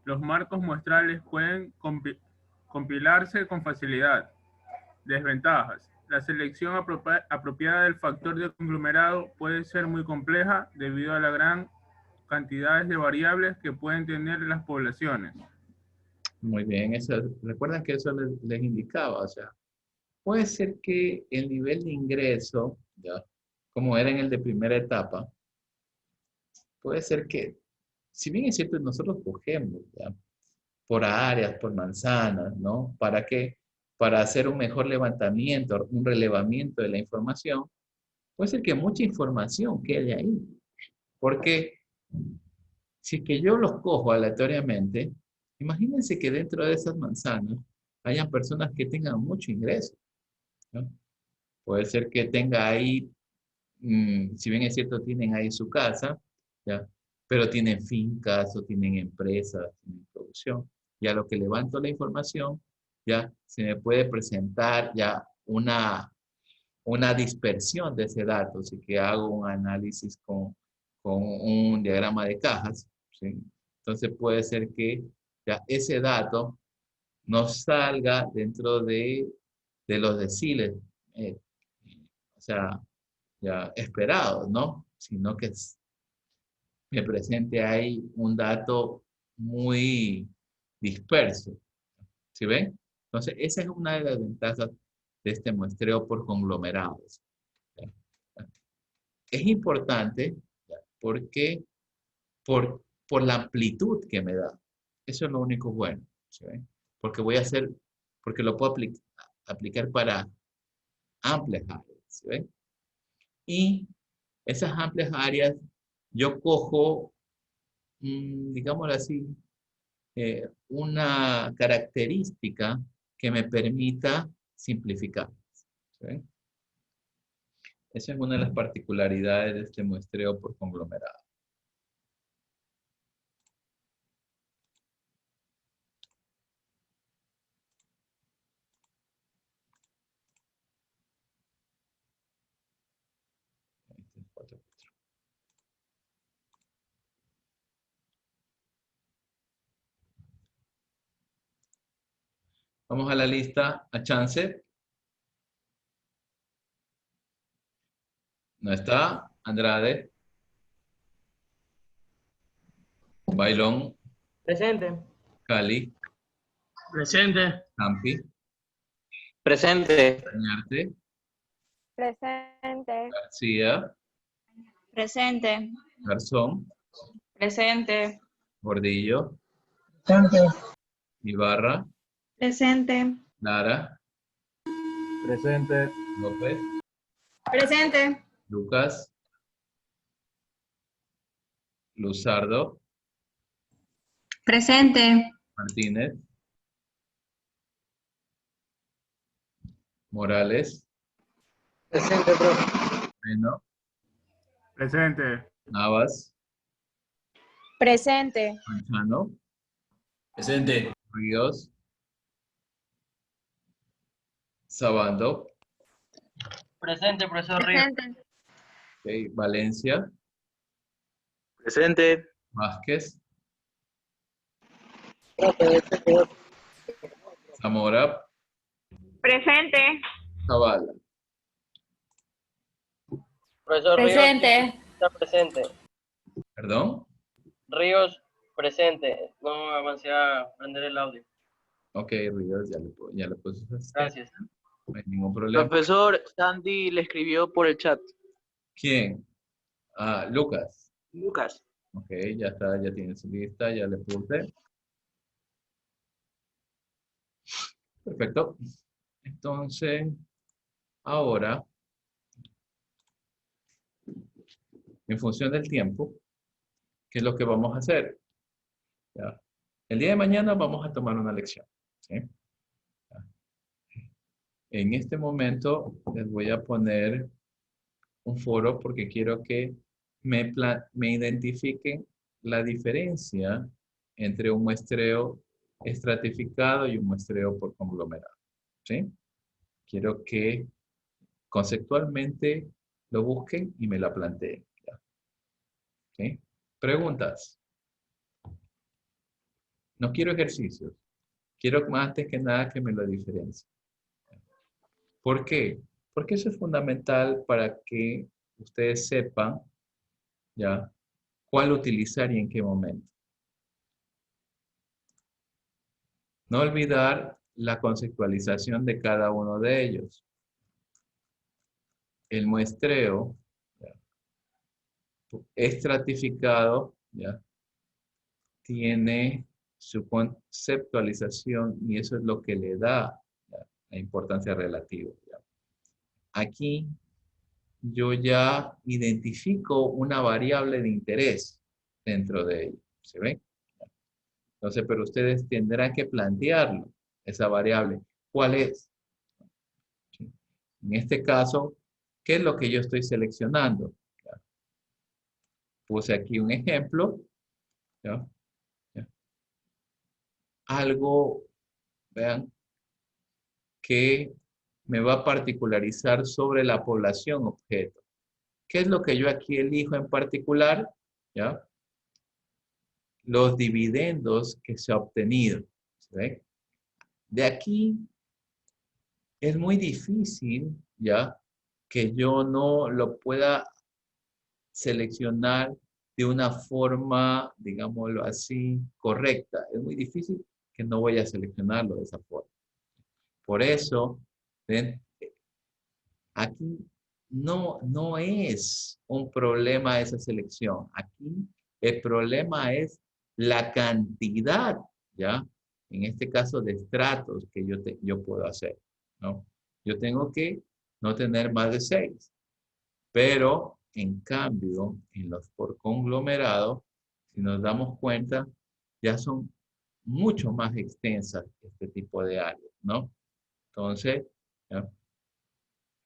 Los marcos muestrales pueden compilarse con facilidad. Desventajas. La selección apropiada del factor de conglomerado puede ser muy compleja debido a la gran cantidad de variables que pueden tener las poblaciones. Muy bien, eso, recuerdan que eso les indicaba, o sea, puede ser que el nivel de ingreso, ya, como era en el de primera etapa, puede ser que, si bien es cierto, nosotros cogemos, ya, por áreas, por manzanas, ¿no? ¿Para qué? Para hacer un mejor levantamiento, un relevamiento de la información, puede ser que mucha información quede ahí. Porque si es que yo los cojo aleatoriamente, imagínense que dentro de esas manzanas hayan personas que tengan mucho ingreso, ¿no? Puede ser que tenga ahí, si bien es cierto, tienen ahí su casa, ¿ya? Pero tienen fincas o tienen empresas, tienen producción. Y a lo que levanto la información, ya se me puede presentar ya una dispersión de ese dato. Así que hago un análisis con un diagrama de cajas, ¿sí? Entonces puede ser que ya ese dato no salga dentro de los deciles, o sea, ya esperados, ¿no? Sino que me presente ahí un dato muy disperso. ¿Sí ven? Entonces, esa es una de las ventajas de este muestreo por conglomerados. Es importante, ¿ya? Porque por la amplitud que me da. Eso es lo único bueno. ¿Sí ven? Porque voy a hacer, porque lo puedo aplicar para amplias áreas. ¿Sí ven? Y esas amplias áreas, yo cojo, digámoslo así, una característica que me permita simplificar. ¿Sí? Esa es una de las particularidades de este muestreo por conglomerado. Vamos a la lista, a chance. No está. Andrade. Bailón. Presente. Cali. Presente. Campi. Presente. Cañarte. Presente. García. Presente. Garzón. Presente. Gordillo. Presente. Ibarra. Presente. Lara. Presente. López. Presente. Lucas. Luzardo. Presente. Martínez. Morales. Presente, profe. Meno. Presente. Navas. Presente. Manzano. Presente. Ríos. Sabando. Presente, profesor Ríos. Presente. Ok, Valencia. Presente. Vázquez. Profe, ese quedó. Zamora. Presente. Zavala. Profesor Presente. está presente. ¿Perdón? Ríos, presente. No avancé a prender el audio. Ok, Ríos, ya le puse. Gracias. No hay ningún problema. Profesor, Sandy le escribió por el chat. ¿Quién? Ah, Lucas. Lucas. Ok, ya está, ya tiene su lista, ya le puse. Perfecto. Entonces, ahora, en función del tiempo, ¿qué es lo que vamos a hacer? ¿Ya? El día de mañana vamos a tomar una lección. ¿Sí? En este momento les voy a poner un foro porque quiero que me identifiquen la diferencia entre un muestreo estratificado y un muestreo por conglomerado. ¿Sí? Quiero que conceptualmente lo busquen y me la planteen. ¿Ya? ¿Sí? Preguntas. No quiero ejercicios. Quiero más antes que nada que me lo diferencien. ¿Por qué? Porque eso es fundamental para que ustedes sepan, ¿ya?, cuál utilizar y en qué momento. No olvidar la conceptualización de cada uno de ellos. El muestreo, ¿ya?, estratificado, ¿ya?, tiene su conceptualización y eso es lo que le da, ¿ya?, la importancia relativa. ¿Ya? Aquí yo ya identifico una variable de interés dentro de ello. ¿Se ve? Entonces, pero ustedes tendrán que plantearlo, esa variable. ¿Cuál es? ¿Sí? En este caso, ¿qué es lo que yo estoy seleccionando? ¿Ya? Puse aquí un ejemplo. ¿Ya? ¿Ya? Algo, vean, que me va a particularizar sobre la población objeto. ¿Qué es lo que yo aquí elijo en particular? ¿Ya? Los dividendos que se ha obtenido. ¿Se ve? De aquí es muy difícil, ¿ya?, que yo no lo pueda seleccionar de una forma, digámoslo así, correcta. Es muy difícil que no voy a seleccionarlo de esa forma. Por eso, ¿ven?, aquí no es un problema esa selección. Aquí el problema es la cantidad, ¿ya?, en este caso de estratos que yo puedo hacer, ¿no? Yo tengo que no tener más de 6. Pero, en cambio, en los por conglomerado, si nos damos cuenta, ya son mucho más extensas este tipo de áreas, ¿no? Entonces, ¿ya?,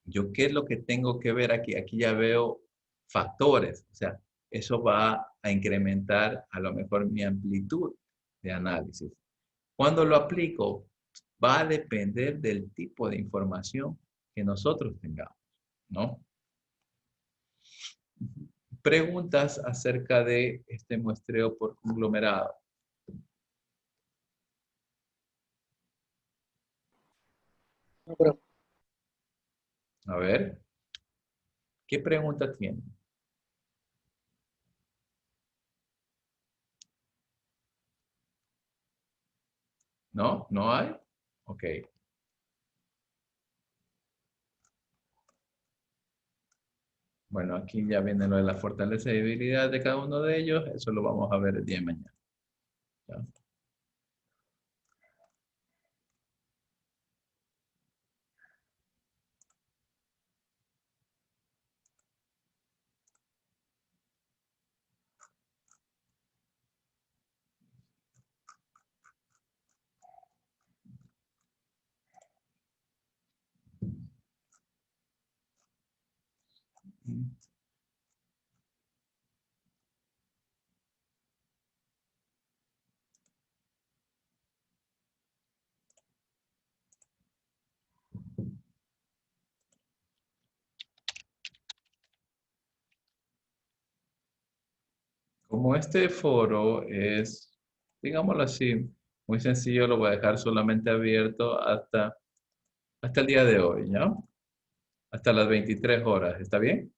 ¿yo qué es lo que tengo que ver aquí? Aquí ya veo factores, o sea, eso va a incrementar a lo mejor mi amplitud de análisis. Cuando lo aplico, va a depender del tipo de información que nosotros tengamos, ¿no? Preguntas acerca de este muestreo por conglomerado. No, pero A ver, ¿qué pregunta tienen? ¿No? ¿No hay? Ok. Bueno, aquí ya viene lo de la fortaleza y debilidad de cada uno de ellos. Eso lo vamos a ver el día de mañana. ¿Ya? Como este foro es, digámoslo así, muy sencillo, lo voy a dejar solamente abierto hasta el día de hoy, ¿ya? Hasta las 23 horas, ¿está bien?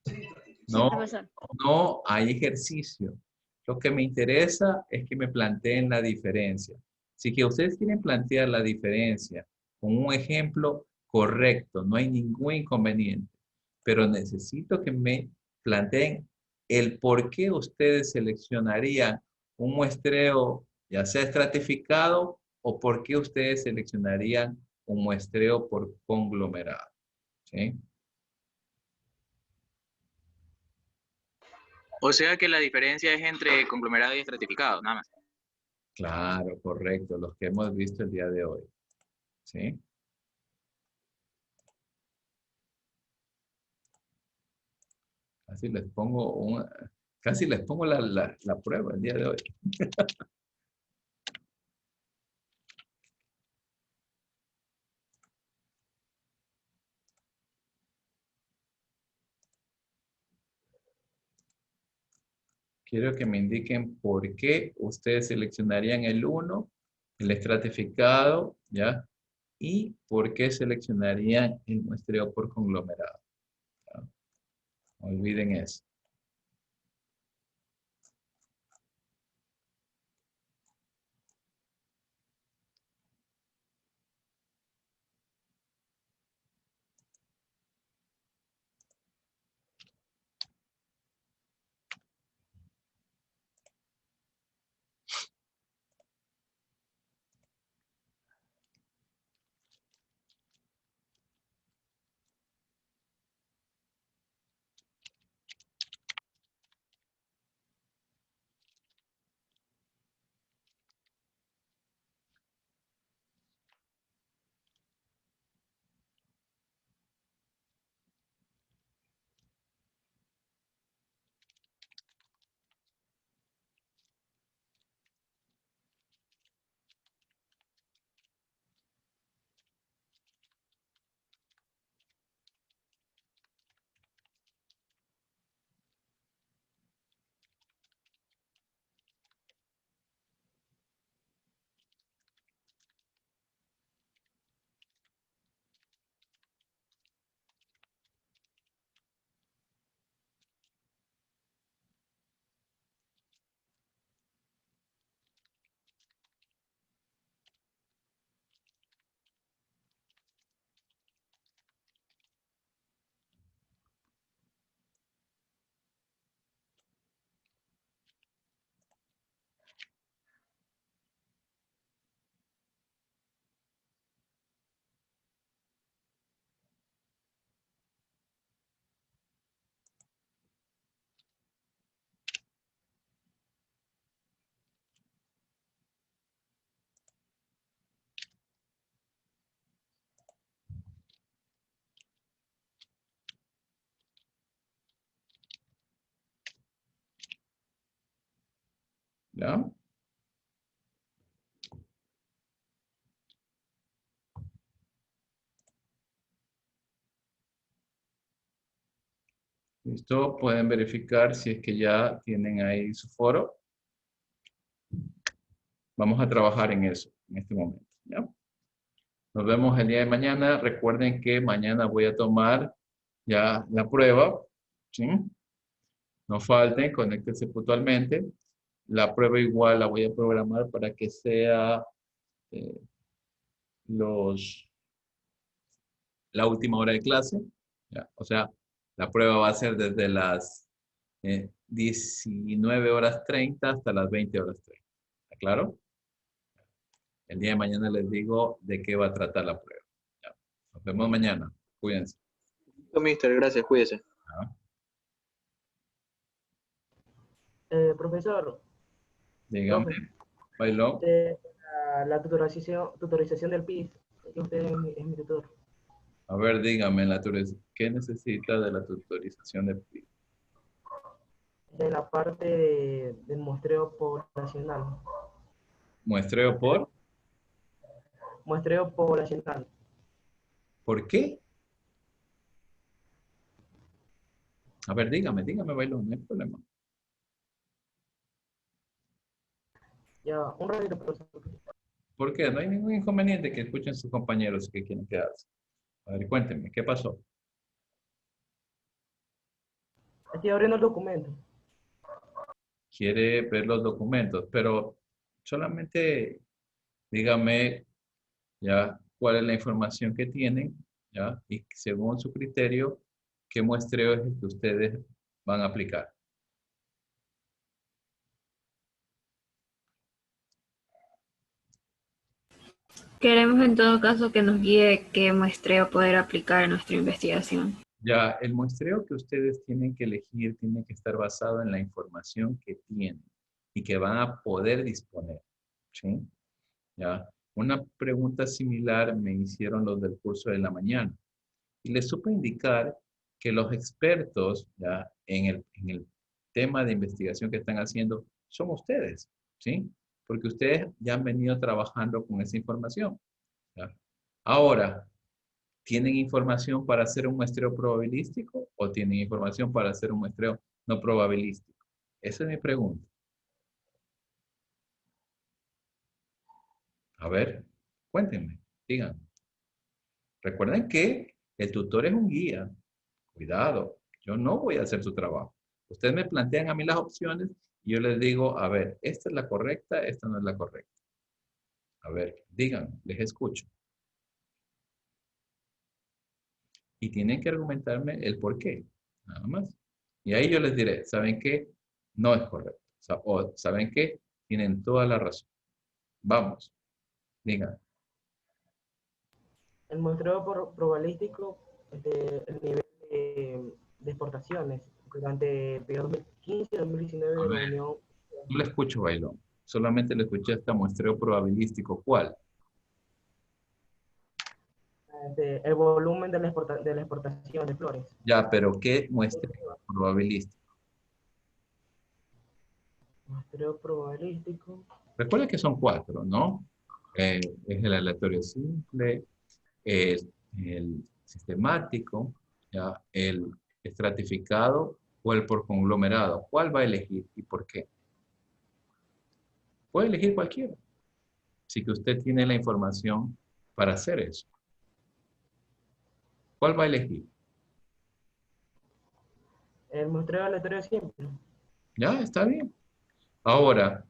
Sí, No, profesor. no hay ejercicio. Lo que me interesa es que me planteen la diferencia. Si que ustedes quieren plantear la diferencia con un ejemplo correcto, no hay ningún inconveniente, pero necesito que me planteen el por qué ustedes seleccionarían un muestreo, ya sea estratificado, o por qué ustedes seleccionarían un muestreo por conglomerado. ¿Sí? O sea que la diferencia es entre conglomerado y estratificado, nada más. Claro, correcto, los que hemos visto el día de hoy. ¿Sí? Casi les pongo casi les pongo la prueba el día de hoy. Quiero que me indiquen por qué ustedes seleccionarían el 1, el estratificado, ¿ya? Y por qué seleccionarían el muestreo por conglomerado. ¿Ya? No olviden eso. ¿Ya? ¿Listo? Pueden verificar si es que ya tienen ahí su foro. Vamos a trabajar en eso en este momento. ¿Ya? Nos vemos el día de mañana. Recuerden que mañana voy a tomar ya la prueba. ¿Sí? No falten, conéctense puntualmente. La prueba igual la voy a programar para que sea eh, la última hora de clase. ¿Ya? O sea, la prueba va a ser desde las 19:30 hasta las 20:30. ¿Está claro? El día de mañana les digo de qué va a tratar la prueba. ¿Ya? Nos vemos mañana. Cuídense. Mister, gracias, cuídese. ¿Ya? Profesor, Dígame, profe, bailó. la tutorización del PIS, que usted es mi tutor. A ver, dígame, ¿qué necesita de la tutorización de PRI? De la parte del muestreo poblacional. ¿Muestreo por? Muestreo poblacional. ¿Por qué? A ver, dígame, bailón, no hay problema. Ya, un ratito, profesor. ¿Por qué? No hay ningún inconveniente que escuchen sus compañeros que quieren quedarse. A ver, cuéntenme, ¿qué pasó? Estoy abriendo el documento. Quiere ver los documentos, pero solamente dígame ya cuál es la información que tienen, ya, y según su criterio, qué muestreo es el que ustedes van a aplicar. Queremos en todo caso que nos guíe qué muestreo poder aplicar en nuestra investigación. Ya, el muestreo que ustedes tienen que elegir tiene que estar basado en la información que tienen y que van a poder disponer, ¿sí? Ya, una pregunta similar me hicieron los del curso de la mañana y les supe indicar que los expertos ya, en el tema de investigación que están haciendo son ustedes, ¿sí? Porque ustedes ya han venido trabajando con esa información, ¿ya? Ahora, ¿tienen información para hacer un muestreo probabilístico o tienen información para hacer un muestreo no probabilístico? Esa es mi pregunta. A ver, cuéntenme, díganme. Recuerden que el tutor es un guía. Cuidado, yo no voy a hacer su trabajo. Ustedes me plantean a mí las opciones y yo les digo, a ver, esta es la correcta, esta no es la correcta. A ver, díganme, les escucho. Y tienen que argumentarme el por qué, nada más. Y ahí yo les diré, ¿saben qué? No es correcto. O ¿saben qué? Tienen toda la razón. Vamos, digan. El muestreo probabilístico el nivel de exportaciones durante el periodo 2015 y 2019 A de la ver, Unión. no le escucho, Bailón. Solamente le escuché hasta muestreo probabilístico. ¿Cuál? El volumen de la exportación de flores. Ya, pero ¿qué muestreo probabilístico? Muestreo probabilístico. Recuerda que son 4, ¿no? Es el aleatorio simple, es el sistemático, ¿ya? El estratificado o el por conglomerado. ¿Cuál va a elegir y por qué? Puede elegir cualquiera. Así que usted tiene la información para hacer eso. ¿Cuál va a elegir? El muestreo aleatorio simple. Ya, está bien. Ahora,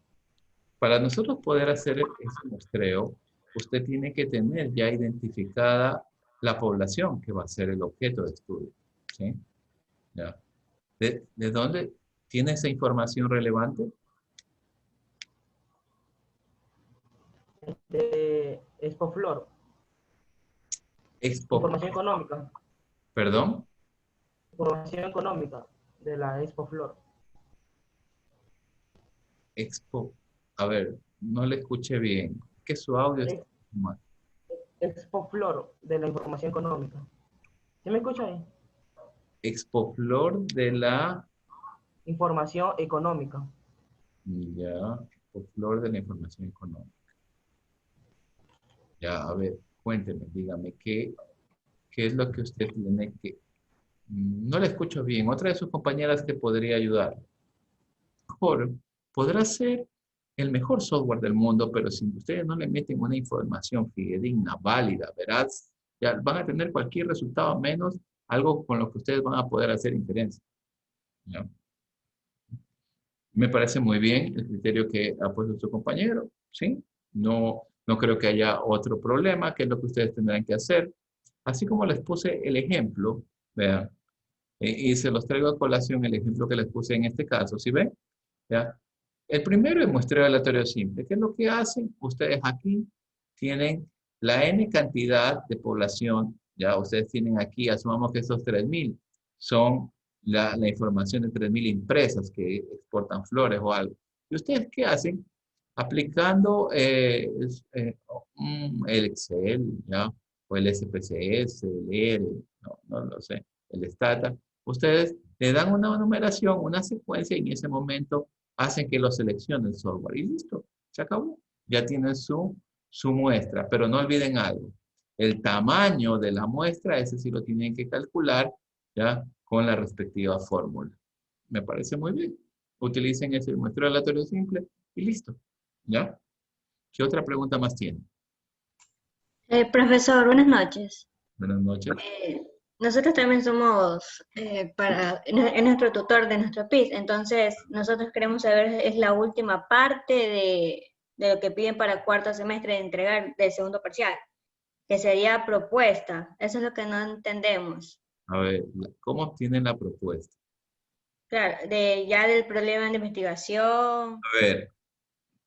para nosotros poder hacer ese muestreo, usted tiene que tener ya identificada la población que va a ser el objeto de estudio. ¿Sí? Ya. ¿De dónde tiene esa información relevante? Expoflor. Expo, Información económica. perdón, Información económica de la Expoflor. Expo, a ver, no le escuché bien. Que su audio está mal. Expoflor de la información económica. ¿Sí me escucha ahí? Expoflor de la, Información económica. ya, Expoflor de la información económica. Ya, a ver, cuénteme, dígame, ¿qué es lo que usted tiene que... No le escucho bien. Otra de sus compañeras te podría ayudar. Mejor, podrá ser el mejor software del mundo, pero si ustedes no le meten una información fidedigna, válida, veraz, ya van a tener cualquier resultado menos algo con lo que ustedes van a poder hacer inferencia. ¿Ya? Me parece muy bien el criterio que ha puesto su compañero, ¿sí? No creo que haya otro problema, que es lo que ustedes tendrán que hacer. Así como les puse el ejemplo, vean, y se los traigo a colación el ejemplo que les puse en este caso, ¿sí ven? ¿Ya? El primero es muestreo aleatorio simple. ¿Qué es lo que hacen? Ustedes aquí tienen la n cantidad de población, ya ustedes tienen aquí, asumamos que esos 3.000 son la información de 3.000 empresas que exportan flores o algo. ¿Y ustedes qué hacen? Aplicando el Excel, ¿ya? O el SPSS, el R, no lo sé, el Stata. Ustedes le dan una numeración, una secuencia y en ese momento hacen que lo seleccione el software y listo, se acabó. Ya tienen su muestra, pero no olviden algo. El tamaño de la muestra, ese sí lo tienen que calcular ya con la respectiva fórmula. Me parece muy bien. Utilicen ese muestreo aleatorio simple y listo. ¿Ya? ¿Qué otra pregunta más tiene? Profesor, buenas noches. Buenas noches. Nosotros también somos es nuestro tutor de nuestro PIS, entonces nosotros queremos saber, es la última parte de lo que piden para cuarto semestre de entregar del segundo parcial, que sería propuesta. Eso es lo que no entendemos. A ver, ¿cómo obtienen la propuesta? Claro, ya del problema de investigación. A ver,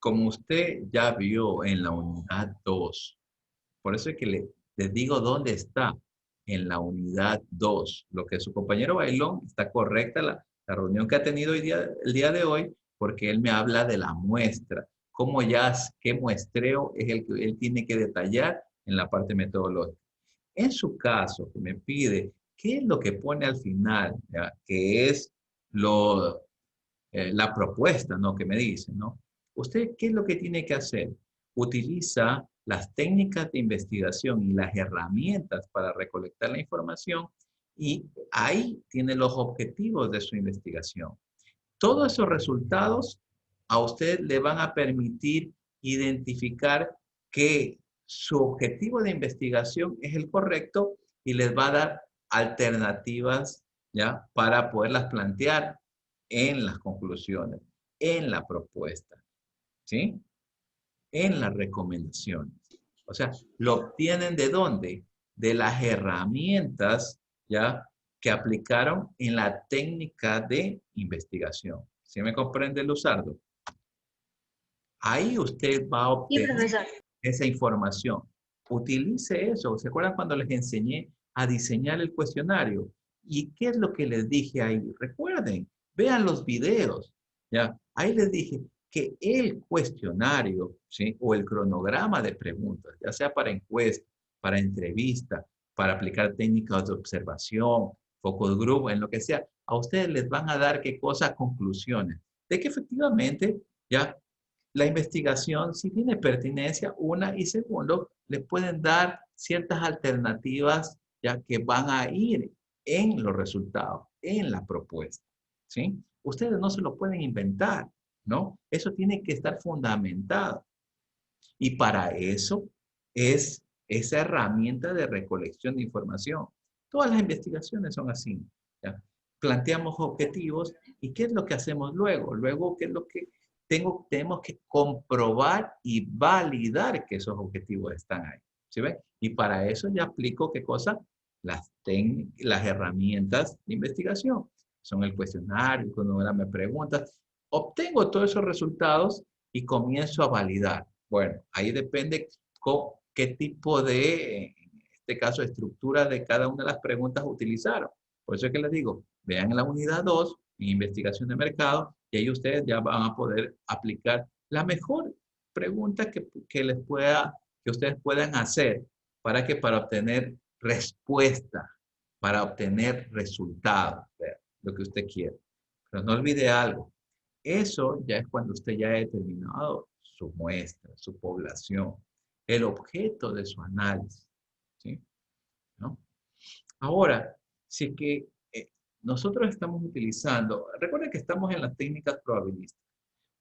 como usted ya vio en la unidad 2, Por eso es que les digo dónde está, en la unidad 2. Lo que su compañero Bailón está correcta la reunión que ha tenido el día de hoy, porque él me habla de la muestra, qué muestreo es el que él tiene que detallar en la parte metodológica. En su caso, que me pide, ¿qué es lo que pone al final? ¿Ya? Que es la propuesta, ¿no? Que me dice, ¿no? ¿Usted qué es lo que tiene que hacer? Utiliza las técnicas de investigación y las herramientas para recolectar la información y ahí tiene los objetivos de su investigación. Todos esos resultados a usted le van a permitir identificar que su objetivo de investigación es el correcto y les va a dar alternativas, ¿ya? Para poderlas plantear en las conclusiones, en la propuesta, ¿sí? En las recomendaciones. O sea, ¿lo obtienen de dónde? De las herramientas, ¿ya? Que aplicaron en la técnica de investigación. ¿Sí me comprende, Luzardo? Ahí usted va a obtener esa información. Utilice eso. ¿Se acuerdan cuando les enseñé a diseñar el cuestionario? ¿Y qué es lo que les dije ahí? Recuerden, vean los videos, ¿ya? Ahí les dije que el cuestionario, ¿sí? O el cronograma de preguntas, ya sea para encuesta, para entrevista, para aplicar técnicas de observación, focus group, en lo que sea, a ustedes les van a dar qué cosa, conclusiones, de que efectivamente, ya, la investigación sí tiene pertinencia, una, y segundo, les pueden dar ciertas alternativas, ya que van a ir en los resultados, en la propuesta, ¿sí? Ustedes no se lo pueden inventar, ¿no? Eso tiene que estar fundamentado. Y para eso es esa herramienta de recolección de información. Todas las investigaciones son así, ¿ya? Planteamos objetivos y ¿qué es lo que hacemos luego? Luego, ¿qué es lo que tenemos que comprobar y validar que esos objetivos están ahí? ¿Sí ven? Y para eso ya aplico, ¿qué cosa? Las herramientas de investigación. Son el cuestionario, el cronograma de preguntas. Obtengo todos esos resultados y comienzo a validar. Bueno, ahí depende qué tipo de, en este caso, estructura de cada una de las preguntas utilizaron. Por eso es que les digo, vean la unidad 2, investigación de mercado, y ahí ustedes ya van a poder aplicar la mejor pregunta que ustedes puedan hacer para obtener respuesta, para obtener resultados, lo que usted quiere. Pero no olvide algo, eso ya es cuando usted ya ha determinado su muestra, su población, el objeto de su análisis, ¿sí? ¿No? Ahora, si que nosotros estamos utilizando, recuerden que estamos en las técnicas probabilísticas.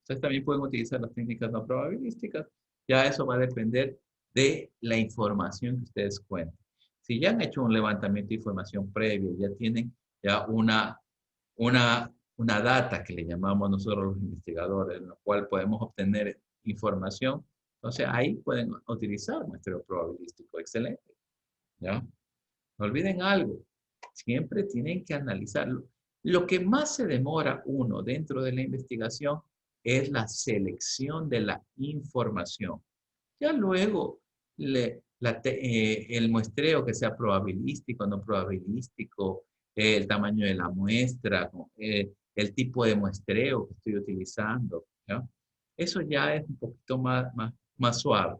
Ustedes también pueden utilizar las técnicas no probabilísticas. Ya eso va a depender de la información que ustedes cuenten. Si ya han hecho un levantamiento de información previo, ya tienen ya una data que le llamamos nosotros los investigadores, en la cual podemos obtener información, entonces ahí pueden utilizar muestreo probabilístico. Excelente. ¿Ya? No olviden algo, siempre tienen que analizarlo. Lo que más se demora uno dentro de la investigación es la selección de la información. Ya luego, el muestreo que sea probabilístico, no probabilístico, el tamaño de la muestra, el tipo de muestreo que estoy utilizando, ¿ya? Eso ya es un poquito más suave.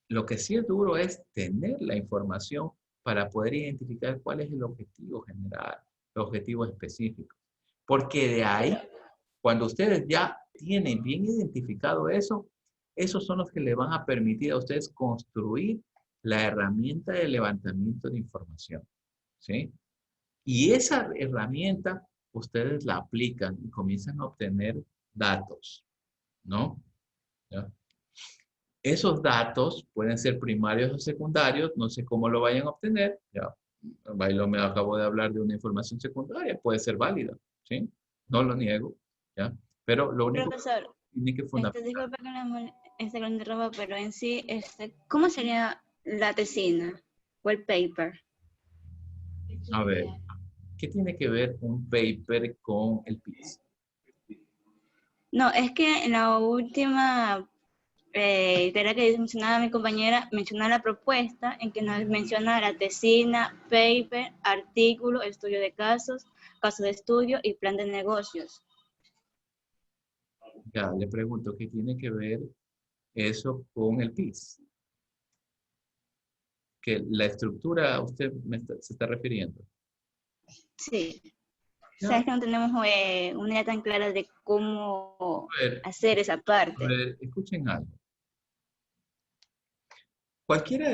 Lo que sí es duro es tener la información para poder identificar cuál es el objetivo general, el objetivo específico. Porque de ahí, cuando ustedes ya tienen bien identificado eso, esos son los que le van a permitir a ustedes construir la herramienta de levantamiento de información, ¿sí? Y esa herramienta, ustedes la aplican y comienzan a obtener datos, ¿no? ¿Ya? Esos datos pueden ser primarios o secundarios, no sé cómo lo vayan a obtener. Ya, Bailo me acabo de hablar de una información secundaria, puede ser válida, ¿sí? No lo niego, ¿ya? Pero lo único Profesor, que tiene que fundamentar. disculpa que lo interrumpa, pero en sí, ¿cómo sería la tesina o el paper? A ver, ¿qué tiene que ver un paper con el PIS? No, es que en la última Era que mencionaba mi compañera, menciona la propuesta en que nos menciona la tesina, paper, artículo, estudio de casos, caso de estudio y plan de negocios. Ya, le pregunto, ¿qué tiene que ver eso con el PIS? Que la estructura, usted se está refiriendo. Sí. Ya. Sabes que no tenemos una idea tan clara de cómo hacer esa A parte. ver, escuchen algo. Cualquiera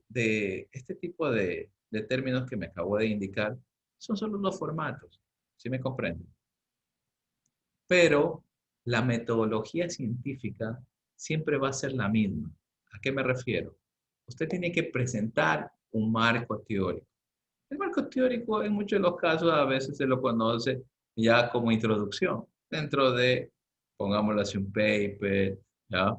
de este tipo de términos que me acabo de indicar son solo los formatos, ¿sí me comprenden? Pero la metodología científica siempre va a ser la misma. ¿A qué me refiero? Usted tiene que presentar un marco teórico. El marco teórico en muchos de los casos a veces se lo conoce ya como introducción, dentro de, pongámoslo así, un paper, ¿ya?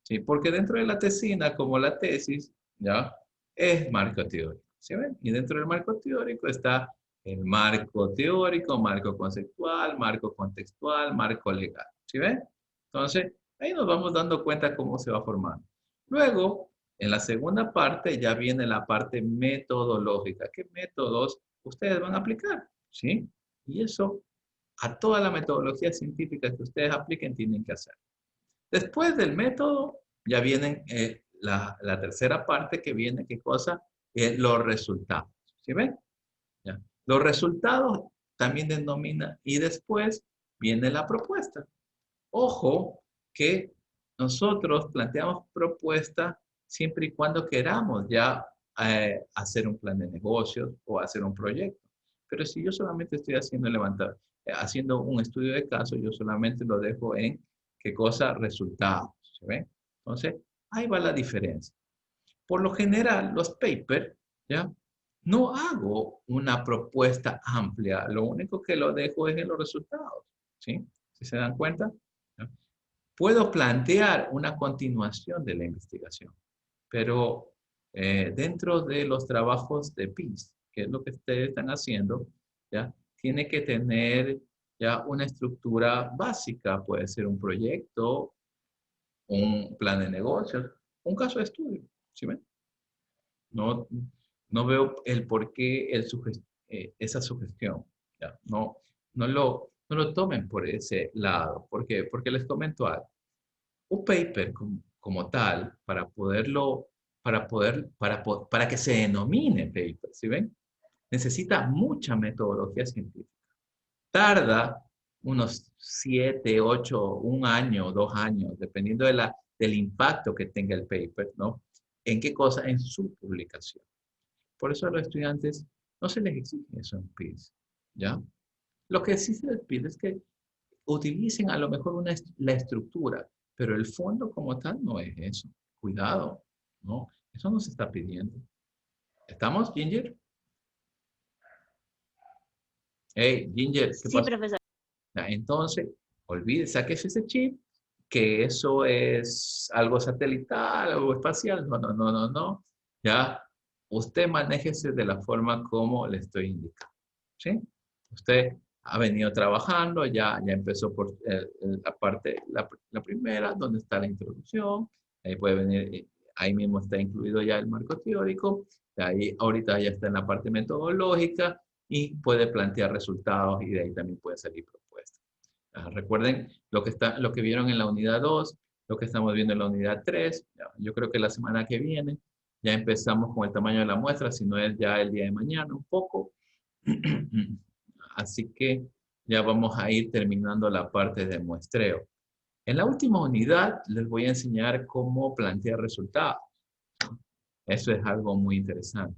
Sí, porque dentro de la tesina, como la tesis, ¿ya? Es marco teórico, ¿sí ven? Y dentro del marco teórico está el marco teórico, marco conceptual, marco contextual, marco legal, ¿sí ven? Entonces, ahí nos vamos dando cuenta cómo se va formando. Luego, en la segunda parte ya viene la parte metodológica. ¿Qué métodos ustedes van a aplicar? ¿Sí? Y eso, a toda la metodología científica que ustedes apliquen, tienen que hacer. Después del método, ya vienen la tercera parte que viene, ¿qué cosa? Los resultados. ¿Sí ven? ¿Ya? Los resultados también denomina y después viene la propuesta. Ojo que nosotros planteamos propuesta siempre y cuando queramos ya hacer un plan de negocios o hacer un proyecto. Pero si yo solamente estoy haciendo un estudio de caso, yo solamente lo dejo en qué cosa, resultados. ¿Se ven? Entonces, ahí va la diferencia. Por lo general, los papers, ¿ya? No hago una propuesta amplia. Lo único que lo dejo es en los resultados. ¿Sí? ¿Sí se dan cuenta? ¿Ya? Puedo plantear una continuación de la investigación, pero dentro de los trabajos de PIS, que es lo que ustedes están haciendo, ¿ya? Tiene que tener ya una estructura básica, puede ser un proyecto, un plan de negocios, un caso de estudio, ¿sí ven? No, no veo el por qué esa sugestión, ¿ya? No lo tomen por ese lado. ¿Por qué? Porque les comento algo. Un paper como tal, para que se denomine paper, ¿sí ven? Necesita mucha metodología científica. Tarda unos 7, 8, 1 año, 2 años, dependiendo del impacto que tenga el paper, ¿no? ¿En qué cosa? En su publicación. Por eso a los estudiantes no se les exige eso en PIS, ¿ya? Lo que sí se les pide es que utilicen a lo mejor la estructura, pero el fondo como tal no es eso. Cuidado, ¿no? Eso no se está pidiendo. ¿Estamos, Ginger? Hey, Ginger, ¿qué pasa? Sí, profesor. Ya, entonces, sáquese ese chip, que eso es algo satelital, algo espacial. No. Ya, usted manéjese de la forma como le estoy indicando. ¿Sí? Usted ha venido trabajando, ya empezó por la primera, donde está la introducción. Ahí puede venir, ahí mismo está incluido ya el marco teórico. De ahí ahorita ya está en la parte metodológica y puede plantear resultados y de ahí también puede salir propuestas. Recuerden lo que vieron en la unidad 2, lo que estamos viendo en la unidad 3. Yo creo que la semana que viene ya empezamos con el tamaño de la muestra, si no es ya el día de mañana un poco. Así que ya vamos a ir terminando la parte de muestreo. En la última unidad les voy a enseñar cómo plantear resultados. Eso es algo muy interesante.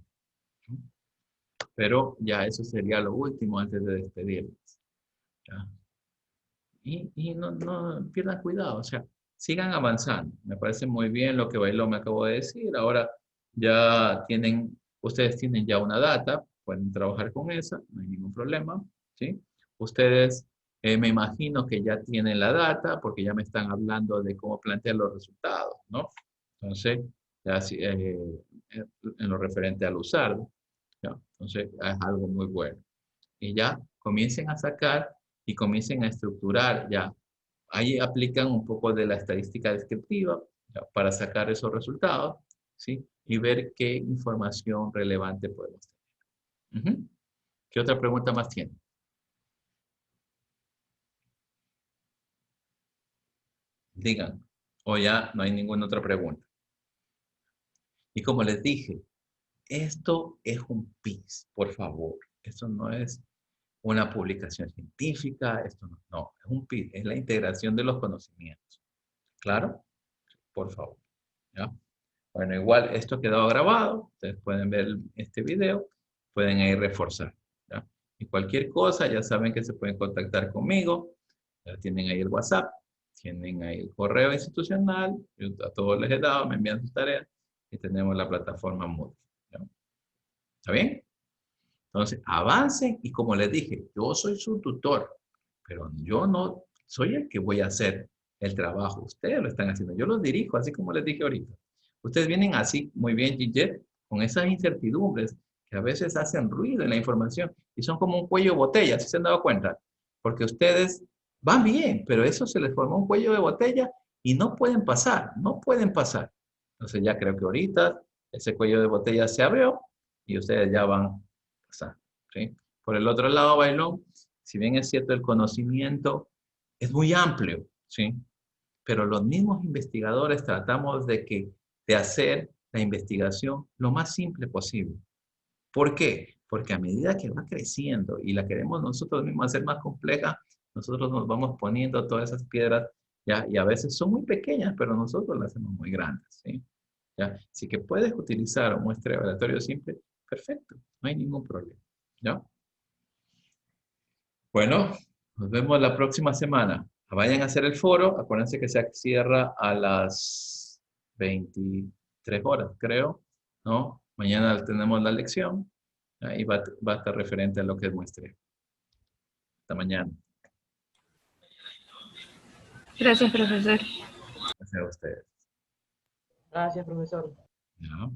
Pero ya eso sería lo último antes de despedirles. ¿Ya? Y no pierdan cuidado, o sea, sigan avanzando. Me parece muy bien lo que Bailó me acabó de decir. Ahora ya ustedes tienen ya una data, pueden trabajar con esa, no hay ningún problema, ¿sí? Ustedes me imagino que ya tienen la data porque ya me están hablando de cómo plantear los resultados, ¿no? Entonces, ya, en lo referente al usarlo, ¿ya? Entonces, es algo muy bueno. Y ya comiencen a sacar y comiencen a estructurar ya ahí aplican un poco de la estadística descriptiva, ¿ya? Para sacar esos resultados, ¿sí? Y ver qué información relevante podemos tener. Ujú. ¿Qué otra pregunta más tiene? Digan, o ya no hay ninguna otra pregunta. Y como les dije, esto es un PIS, por favor. Esto no es una publicación científica, esto no, es un PIS, es la integración de los conocimientos. ¿Claro? Por favor. ¿Ya? Bueno, igual esto ha quedado grabado, ustedes pueden ver este video, pueden ahí reforzar. ¿Ya? Y cualquier cosa, ya saben que se pueden contactar conmigo, ya tienen ahí el WhatsApp, tienen ahí el correo institucional, yo a todos les he dado, me envían sus tareas, y tenemos la plataforma Moodle. ¿Ya? ¿Está bien? Entonces, avancen y como les dije, yo soy su tutor, pero yo no soy el que voy a hacer el trabajo. Ustedes lo están haciendo, yo los dirijo, así como les dije ahorita. Ustedes vienen así, muy bien, Gillet, con esas incertidumbres que a veces hacen ruido en la información y son como un cuello de botella, ¿sí se han dado cuenta? Porque ustedes van bien, pero eso se les formó un cuello de botella y no pueden pasar, no pueden pasar. Entonces ya creo que ahorita ese cuello de botella se abrió y ustedes ya van a pasar, ¿sí? Por el otro lado, Bailón, si bien es cierto el conocimiento es muy amplio, ¿sí? Pero los mismos investigadores tratamos de hacer la investigación lo más simple posible. ¿Por qué? Porque a medida que va creciendo y la queremos nosotros mismos hacer más compleja, nosotros nos vamos poniendo todas esas piedras, ¿ya? Y a veces son muy pequeñas, pero nosotros las hacemos muy grandes, ¿sí? ¿Ya? Así que puedes utilizar un muestreo aleatorio simple, perfecto, no hay ningún problema, ¿ya? Bueno, nos vemos la próxima semana. Vayan a hacer el foro. Acuérdense que se cierra a las 23 horas, creo, ¿no? Mañana tenemos la lección y va a estar referente a lo que muestre. Hasta mañana. Gracias, profesor. Gracias a ustedes. Gracias, profesor. ¿Ya?